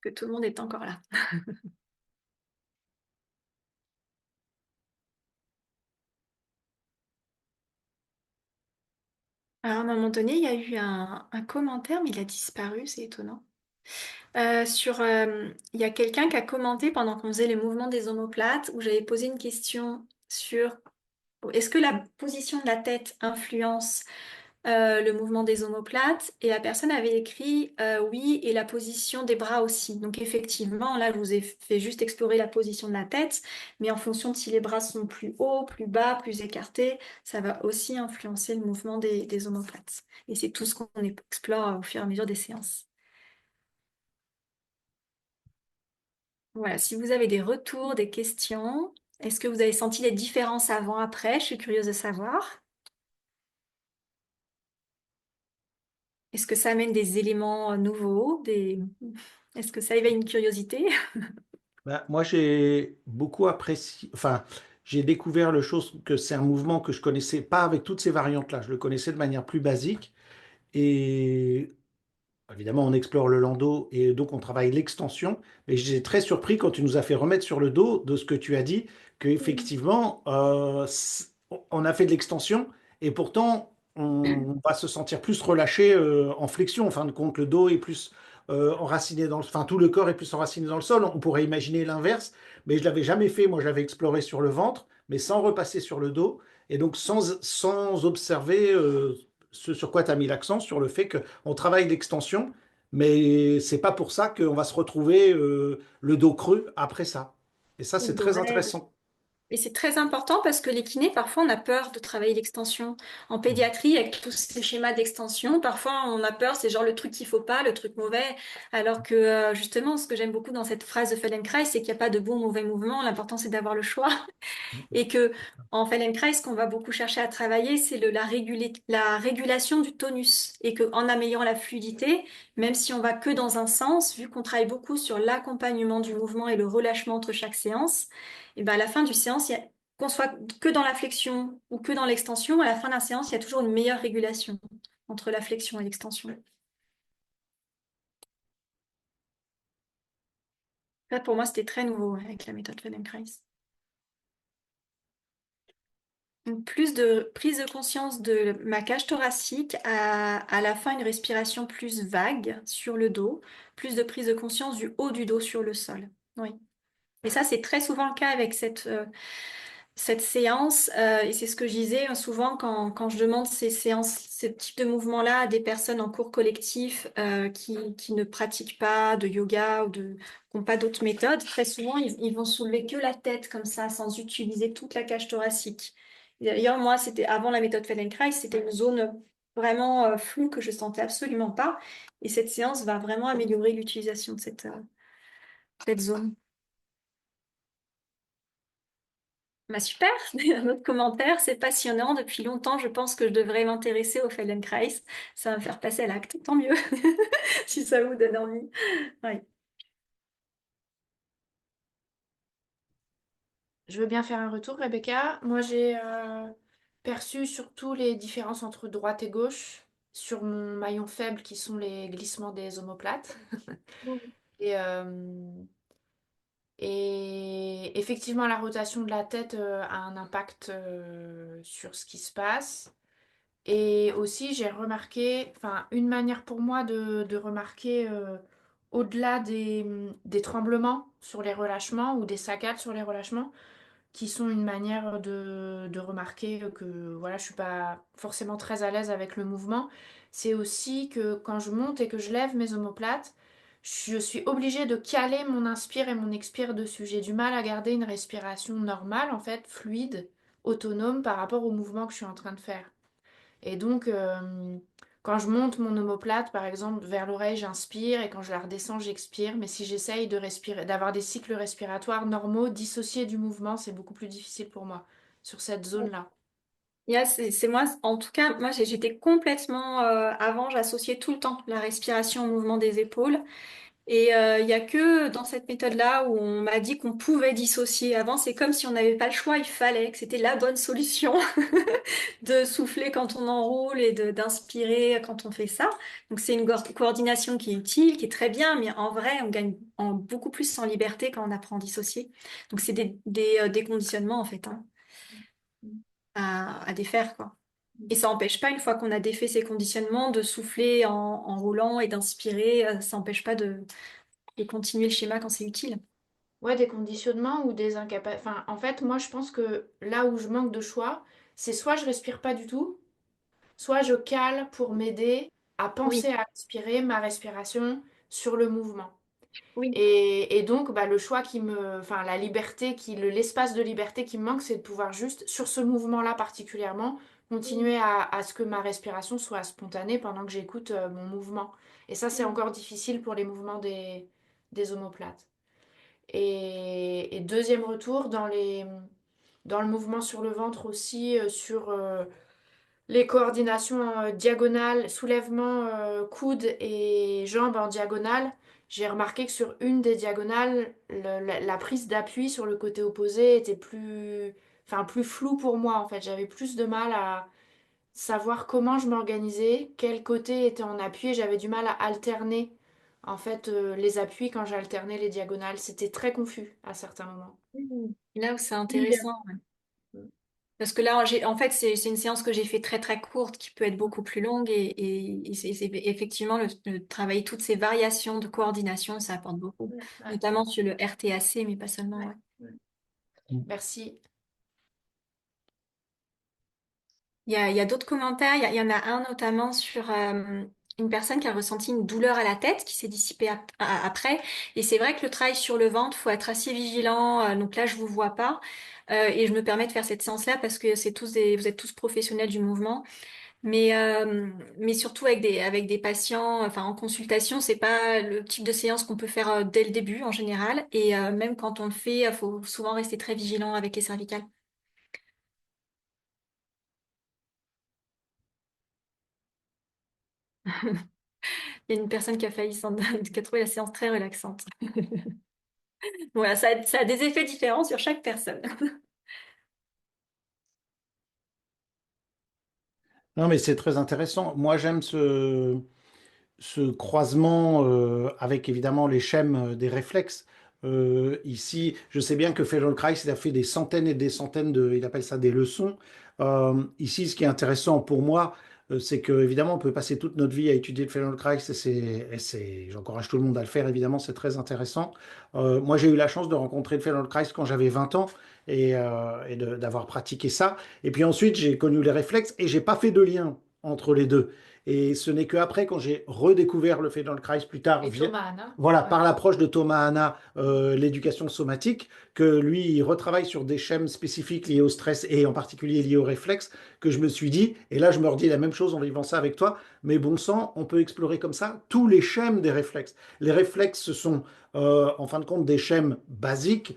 que tout le monde est encore là. Alors, à un moment donné, il y a eu un commentaire, mais il a disparu, c'est étonnant. Il y a quelqu'un qui a commenté pendant qu'on faisait les mouvements des omoplates, où j'avais posé une question sur est-ce que la position de la tête influence le mouvement des omoplates? Et la personne avait écrit oui, et la position des bras aussi. Donc effectivement, là, je vous ai fait juste explorer la position de la tête, mais en fonction de si les bras sont plus hauts, plus bas, plus écartés, ça va aussi influencer le mouvement des omoplates. Et c'est tout ce qu'on explore au fur et à mesure des séances. Voilà, si vous avez des retours, des questions, est-ce que vous avez senti des différences avant-après? Je suis curieuse de savoir. Est-ce que ça amène des éléments nouveaux, Est-ce que ça éveille une curiosité? Ben, moi, j'ai beaucoup apprécié, enfin, j'ai découvert le chose que c'est un mouvement que je connaissais pas avec toutes ces variantes-là. Je le connaissais de manière plus basique. Et évidemment, on explore le lando et donc on travaille l'extension. Mais j'étais très surpris quand tu nous as fait remettre sur le dos de ce que tu as dit, Mm. qu'effectivement, on a fait de l'extension et pourtant on va se sentir plus relâché en flexion. En fin de compte, le dos est plus enraciné dans le, enfin tout le corps est plus enraciné dans le sol. On pourrait imaginer l'inverse, mais je l'avais jamais fait. Moi, j'avais exploré sur le ventre, mais sans repasser sur le dos et donc sans observer ce sur quoi tu as mis l'accent, sur le fait qu'on travaille l'extension, mais c'est pas pour ça qu'on va se retrouver le dos creux après ça. Et ça, Ou c'est le dos très raide. intéressant. Et c'est très important parce que les kinés, parfois, on a peur de travailler l'extension. En pédiatrie, avec tous ces schémas d'extension, parfois, on a peur, c'est genre le truc qu'il faut pas, le truc mauvais. Alors que, justement, ce que j'aime beaucoup dans cette phrase de Feldenkrais, c'est qu'il n'y a pas de bon ou mauvais mouvement. L'important, c'est d'avoir le choix. Et que en Feldenkrais, ce qu'on va beaucoup chercher à travailler, c'est la régulation du tonus. Et qu'en améliorant la fluidité, même si on va que dans un sens, vu qu'on travaille beaucoup sur l'accompagnement du mouvement et le relâchement entre chaque séance, et ben à la fin du séance, qu'on soit que dans la flexion ou que dans l'extension, à la fin de la séance, il y a toujours une meilleure régulation entre la flexion et l'extension. Là, pour moi, c'était très nouveau avec la méthode Feldenkrais. Plus de prise de conscience de ma cage thoracique, à la fin une respiration plus vague sur le dos, plus de prise de conscience du haut du dos sur le sol. Oui. Et ça, c'est très souvent le cas avec cette séance. Et c'est ce que je disais souvent quand je demande ces séances, ce type de mouvement-là à des personnes en cours collectif qui ne pratiquent pas de yoga ou qui n'ont pas d'autres méthodes. Très souvent, ils vont soulever que la tête comme ça, sans utiliser toute la cage thoracique. D'ailleurs, moi, c'était avant la méthode Feldenkrais, c'était une zone vraiment floue que je sentais absolument pas. Et cette séance va vraiment améliorer l'utilisation de cette zone. Bah super, un autre commentaire, c'est passionnant. Depuis longtemps, je pense que je devrais m'intéresser au Feldenkrais. Ça va me faire passer à l'acte, tant mieux, si ça vous donne envie. Ouais. Je veux bien faire un retour, Rebecca. Moi, j'ai perçu surtout les différences entre droite et gauche sur mon maillon faible qui sont les glissements des omoplates. Et, et effectivement, la rotation de la tête a un impact sur ce qui se passe. Et aussi, j'ai remarqué, enfin, une manière pour moi de remarquer au-delà des tremblements sur les relâchements ou des saccades sur les relâchements, qui sont une manière de remarquer que voilà, je suis pas forcément très à l'aise avec le mouvement. C'est aussi que quand je monte et que je lève mes omoplates, je suis obligée de caler mon inspire et mon expire dessus. J'ai du mal à garder une respiration normale, en fait, fluide, autonome par rapport au mouvement que je suis en train de faire. Et donc, quand je monte mon omoplate, par exemple, vers l'oreille, j'inspire et quand je la redescends, j'expire. Mais si j'essaye de respirer, d'avoir des cycles respiratoires normaux, dissociés du mouvement, c'est beaucoup plus difficile pour moi sur cette zone-là. C'est moi, en tout cas, moi j'étais complètement, avant, j'associais tout le temps la respiration au mouvement des épaules. Et il y a que dans cette méthode-là où on m'a dit qu'on pouvait dissocier. Avant, c'est comme si on n'avait pas le choix, il fallait, que c'était la bonne solution de souffler quand on enroule et d'inspirer quand on fait ça. Donc c'est une coordination qui est utile, qui est très bien, mais en vrai, on gagne beaucoup plus en liberté quand on apprend à dissocier. Donc c'est des conditionnements en fait, hein, à défaire, quoi. Et ça n'empêche pas, une fois qu'on a défait ces conditionnements, de souffler en roulant et d'inspirer. Ça n'empêche pas de continuer le schéma quand c'est utile. Ouais, des conditionnements ou des incapacités. Enfin, en fait, moi, je pense que là où je manque de choix, c'est soit je respire pas du tout, soit je cale pour m'aider à penser Oui, à respirer ma respiration sur le mouvement. oui. Et donc, bah, le choix enfin, l'espace de liberté qui me manque, c'est de pouvoir juste, sur ce mouvement-là particulièrement, continuer à ce que ma respiration soit spontanée pendant que j'écoute mon mouvement. Et ça, c'est encore difficile pour les mouvements des omoplates. Et deuxième retour, dans le mouvement sur le ventre aussi, sur les coordinations diagonales, soulèvement coude et jambes en diagonale, j'ai remarqué que sur une des diagonales, la prise d'appui sur le côté opposé était enfin, plus floue pour moi en fait. J'avais plus de mal à savoir comment je m'organisais, quel côté était en appui. J'avais du mal à alterner en fait les appuis quand j'alternais les diagonales. C'était très confus à certains moments. Là où c'est Bien. intéressant. Ouais. Parce que là, en fait, c'est une séance que j'ai fait très très courte qui peut être beaucoup plus longue et c'est effectivement travailler toutes ces variations de coordination, ça apporte beaucoup, Ouais, notamment sur le RTAC, mais pas seulement. ouais, Ouais. ouais. Merci. Il y a d'autres commentaires. Il y en a un notamment sur une personne qui a ressenti une douleur à la tête qui s'est dissipée après. Et c'est vrai que le travail sur le ventre, faut être assez vigilant. Donc là, je vous vois pas. Et je me permets de faire cette séance-là parce que vous êtes tous professionnels du mouvement. Mais surtout avec des patients, enfin en consultation, c'est pas le type de séance qu'on peut faire dès le début en général. Et même quand on le fait, il faut souvent rester très vigilant avec les cervicales. Il y a une personne qui a qui a trouvé la séance très relaxante. Voilà, ça a des effets différents sur chaque personne. Non, mais c'est très intéressant. Moi, j'aime ce croisement avec évidemment les schèmes des réflexes. Ici, je sais bien que Feldenkrais, il a fait des centaines et des centaines il appelle ça des leçons. Ici, ce qui est intéressant pour moi, c'est que évidemment, on peut passer toute notre vie à étudier le Feldenkrais j'encourage tout le monde à le faire, évidemment, c'est très intéressant. Moi, j'ai eu la chance de rencontrer le Feldenkrais quand j'avais 20 ans d'avoir pratiqué ça. Et puis ensuite, j'ai connu les réflexes et j'ai pas fait de lien entre les deux. Et ce n'est qu'après, quand j'ai redécouvert le Feldenkrais plus tard, Et Thomas Anna? voilà, Ouais. par l'approche de Thomas Hanna, l'éducation somatique, que lui, il retravaille sur des schèmes spécifiques liés au stress et en particulier liés au réflexe, que je me suis dit, et là je me redis la même chose en vivant ça avec toi, mais bon sang, on peut explorer comme ça tous les schèmes des réflexes. Les réflexes, ce sont en fin de compte des schèmes basiques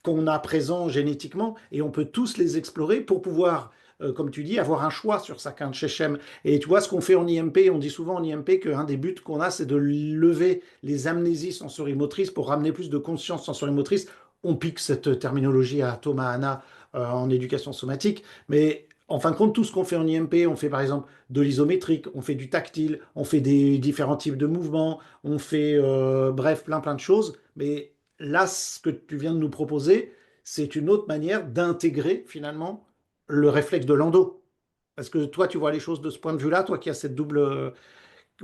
qu'on a présents génétiquement et on peut tous les explorer pour pouvoir, comme tu dis, avoir un choix sur chacun de ces schèmes. Et tu vois, ce qu'on fait en IMP, on dit souvent en IMP qu'un des buts qu'on a, c'est de lever les amnésies sensorimotrices pour ramener plus de conscience sensorimotrice. On pique cette terminologie à Thomas Hanna en éducation somatique, mais en fin de compte, tout ce qu'on fait en IMP, on fait par exemple de l'isométrique, on fait du tactile, on fait des différents types de mouvements, on fait, bref, plein plein de choses, mais là, ce que tu viens de nous proposer, c'est une autre manière d'intégrer finalement le réflexe de l'endo. Parce que toi, tu vois les choses de ce point de vue-là, toi qui as cette double,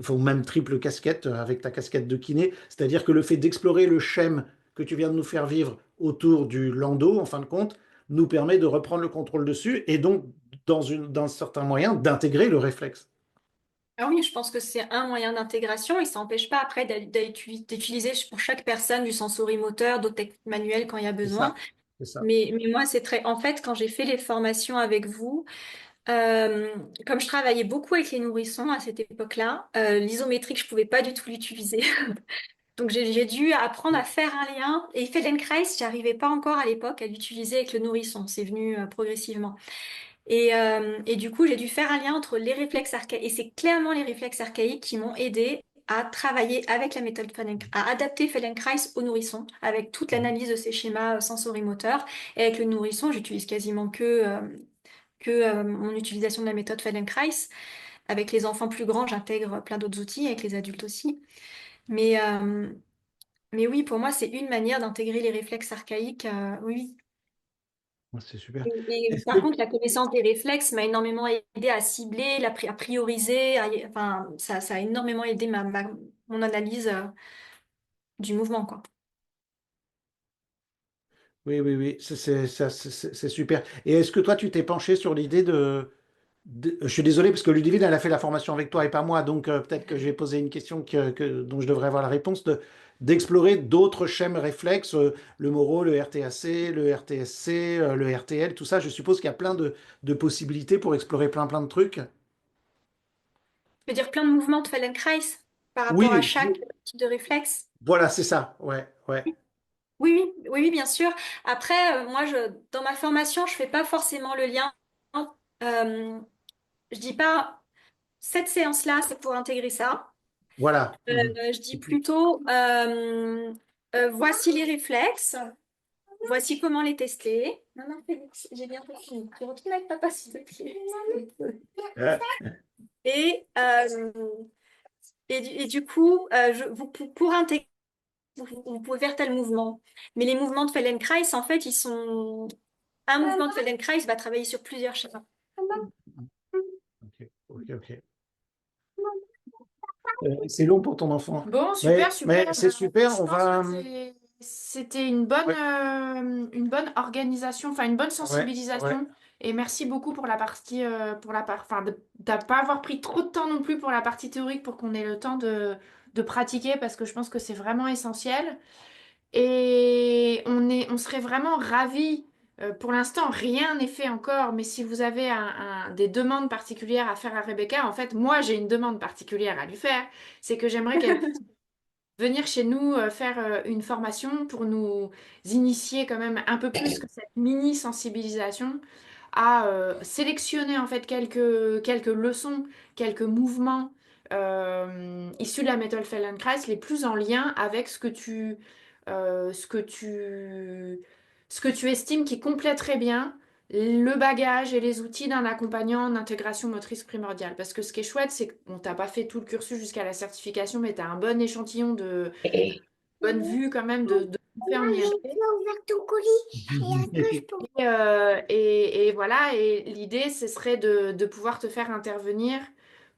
ou même triple casquette avec ta casquette de kiné, c'est-à-dire que le fait d'explorer le schème que tu viens de nous faire vivre autour du lando, en fin de compte, nous permet de reprendre le contrôle dessus et donc, dans un certain moyen, d'intégrer le réflexe. Ah oui, je pense que c'est un moyen d'intégration et ça n'empêche pas après d'utiliser pour chaque personne du sensorimoteur, d'autres techniques manuelles quand il y a C'est besoin. ça. C'est ça. Mais moi, c'est très... En fait, quand j'ai fait les formations avec vous, euh, comme je travaillais beaucoup avec les nourrissons à cette époque-là, l'isométrique, je pouvais pas du tout l'utiliser. Donc j'ai dû apprendre à faire un lien. Et Feldenkrais, j'arrivais pas encore à l'époque à l'utiliser avec le nourrisson. C'est venu progressivement. Et du coup, j'ai dû faire un lien entre les réflexes archaïques. Et c'est clairement les réflexes archaïques qui m'ont aidé à travailler avec la méthode Feldenkrais, à adapter Feldenkrais au nourrisson, avec toute l'analyse de ces schémas sensorimoteurs. Et avec le nourrisson, j'utilise quasiment que mon utilisation de la méthode Feldenkrais. Avec les enfants plus grands, j'intègre plein d'autres outils, avec les adultes aussi. Mais, euh, mais oui, pour moi, c'est une manière d'intégrer les réflexes archaïques. Oui. Ouais, c'est super. Et Est-ce que par contre, la connaissance des réflexes m'a énormément aidé à cibler, à prioriser. Enfin, ça a énormément aidé mon analyse du mouvement, quoi. oui, oui, oui, c'est super. Et est-ce que toi, tu t'es penché sur l'idée je suis désolé parce que Ludivine, elle a fait la formation avec toi et pas moi, donc peut-être que j'ai posé une question dont je devrais avoir la réponse, d'explorer d'autres schèmes réflexes, le Moro, le RTAC, le RTSC, le RTL, tout ça. Je suppose qu'il y a plein de possibilités pour explorer plein de trucs. Je veux dire plein de mouvements de Feldenkrais par rapport à Oui, chaque type de réflexe. voilà, c'est ça. Ouais, ouais. Oui, oui, oui, oui, bien sûr. Après, moi, dans ma formation, je fais pas forcément le lien. Euh, je dis pas cette séance-là, c'est pour intégrer ça. Voilà. Mhm. Je dis plutôt voici les réflexes, voici comment les tester. Non, non, Félix, j'ai bientôt fini. Tu retournes avec papa, s'il te plaît. Euh, Et, euh, et du coup, pour intégrer, vous pouvez faire tel mouvement. Mais les mouvements de Feldenkrais, en fait, ils sont. Un mouvement de Feldenkrais va travailler sur plusieurs schémas. ok, ok, ok. C'est long pour ton enfant. Bon, super, Mais super. c'est super. Je On pense que va. c'était Ouais, une bonne organisation, enfin une bonne ouais, ouais. sensibilisation. Et merci beaucoup pour la partie, enfin, de ne pas avoir pris trop de temps non plus pour la partie théorique pour qu'on ait le temps de pratiquer parce que je pense que c'est vraiment essentiel. Et on serait vraiment ravis. Pour l'instant, rien n'est fait encore, mais si vous avez des demandes particulières à faire à Rebecca, en fait, moi, j'ai une demande particulière à lui faire. C'est que j'aimerais qu'elle puisse venir chez nous faire une formation pour nous initier quand même un peu plus que cette mini sensibilisation à sélectionner en fait quelques leçons, quelques mouvements issus de la méthode Feldenkrais les plus en lien avec euh, ce que tu, ce que tu estimes qui compléterait bien le bagage et les outils d'un accompagnant en intégration motrice primordiale. Parce que ce qui est chouette, c'est qu'on t'a pas fait tout le cursus jusqu'à la certification, mais tu as un bon échantillon bonne vue quand même de faire en IMT. Tu as ouvert ton colis. Il y a un peu, je pense. Et voilà, et l'idée, ce serait de pouvoir te faire intervenir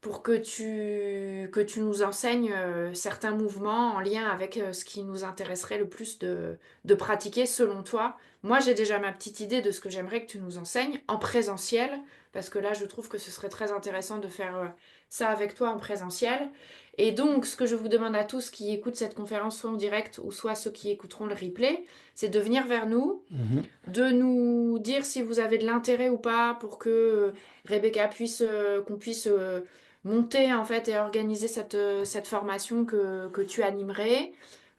pour que tu nous enseignes certains mouvements en lien avec ce qui nous intéresserait le plus de pratiquer selon toi. Moi, j'ai déjà ma petite idée de ce que j'aimerais que tu nous enseignes en présentiel, parce que là, je trouve que ce serait très intéressant de faire ça avec toi en présentiel. Et donc, ce que je vous demande à tous qui écoutent cette conférence, soit en direct ou soit ceux qui écouteront le replay, c'est de venir vers nous, Mhm. de nous dire si vous avez de l'intérêt ou pas pour que Rebecca qu'on puisse monter en fait et organiser cette formation que tu animerais.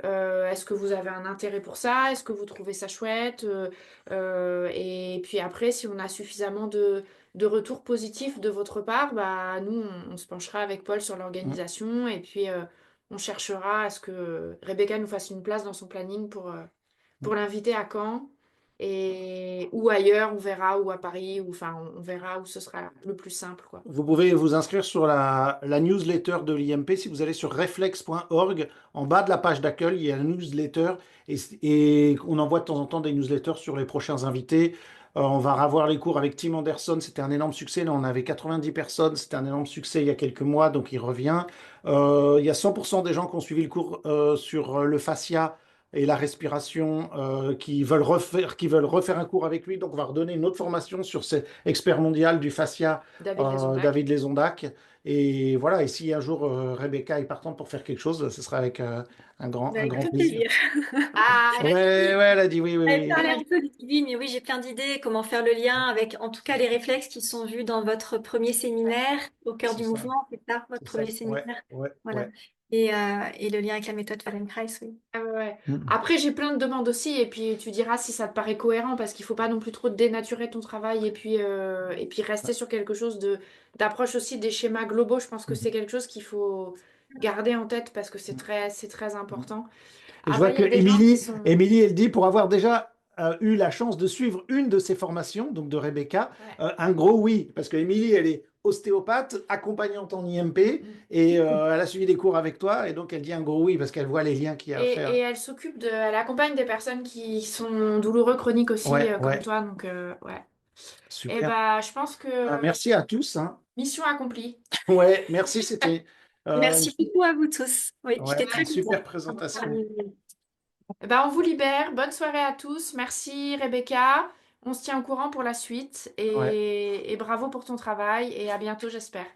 Est-ce que vous avez un intérêt pour ça? Est-ce que vous trouvez ça chouette? Et puis après, si on a suffisamment de retours positifs de votre part, bah, nous, on se penchera avec Paul sur Mhm. l'organisation et puis on cherchera à ce que Rebecca nous fasse une place dans son planning pour l'inviter à Caen ou ailleurs, on verra, ou à Paris, ou enfin, on verra où ce sera le plus simple, quoi. Vous pouvez vous inscrire sur la newsletter de l'IMP si vous allez sur reflex.org. En bas de la page d'accueil, il y a la newsletter et on envoie de temps en temps des newsletters sur les prochains invités. On va revoir les cours avec Tim Anderson. C'était un énorme succès. Là, on avait 90 personnes. C'était un énorme succès il y a quelques mois, donc il revient. Il y a 100% des gens qui ont suivi le cours sur le fascia et la respiration qui veulent refaire un cours avec lui. Donc, on va redonner une autre formation sur cet expert mondial du fascia David Lesondac. David Lesondac. Et voilà, et si un jour Rebecca est partante pour faire quelque chose, ce sera avec un Avec grand tout plaisir. plaisir. Ah, Ouais, ouais, elle a dit oui, oui, J'avais oui. parlé elle a un peu de Kevin, mais oui, j'ai plein d'idées, comment faire le lien avec, en tout cas, les réflexes qui sont vus dans votre premier séminaire, au cœur C'est du ça, mouvement, c'est ça, votre c'est ça. premier Ouais, séminaire. ouais, Voilà. ouais. Et le lien avec la méthode Feldenkrais, oui. Ah ouais, ouais. Mm. Après, j'ai plein de demandes aussi, et puis tu diras si ça te paraît cohérent, parce qu'il faut pas non plus trop dénaturer ton travail, et puis rester sur quelque chose d'approche aussi des schémas globaux. Je pense que c'est quelque chose qu'il faut garder en tête parce que c'est très important. Et je vois Après, il que y a des gens qui sont... Émilie, elle dit, pour avoir déjà eu la chance de suivre une de ses formations, donc de Rebecca, Ouais. un gros oui, parce que Émilie, elle est ostéopathe, accompagnante en IMP, Mm. et elle a suivi des cours avec toi, et donc elle dit un gros oui, parce qu'elle voit les liens qu'il y a à Et faire. elle s'occupe de... Elle accompagne des personnes qui sont douloureux chroniques aussi, Ouais, comme ouais, toi. Donc, ouais. Et super. bah, je pense que Merci à tous, hein. mission accomplie. Ouais, merci, c'était Merci beaucoup à vous tous. Oui, ouais, j'étais une très super contente. présentation. Eh ben, on vous libère. Bonne soirée à tous. Merci Rebecca. On se tient au courant pour la suite Ouais. et bravo pour ton travail et à bientôt, j'espère.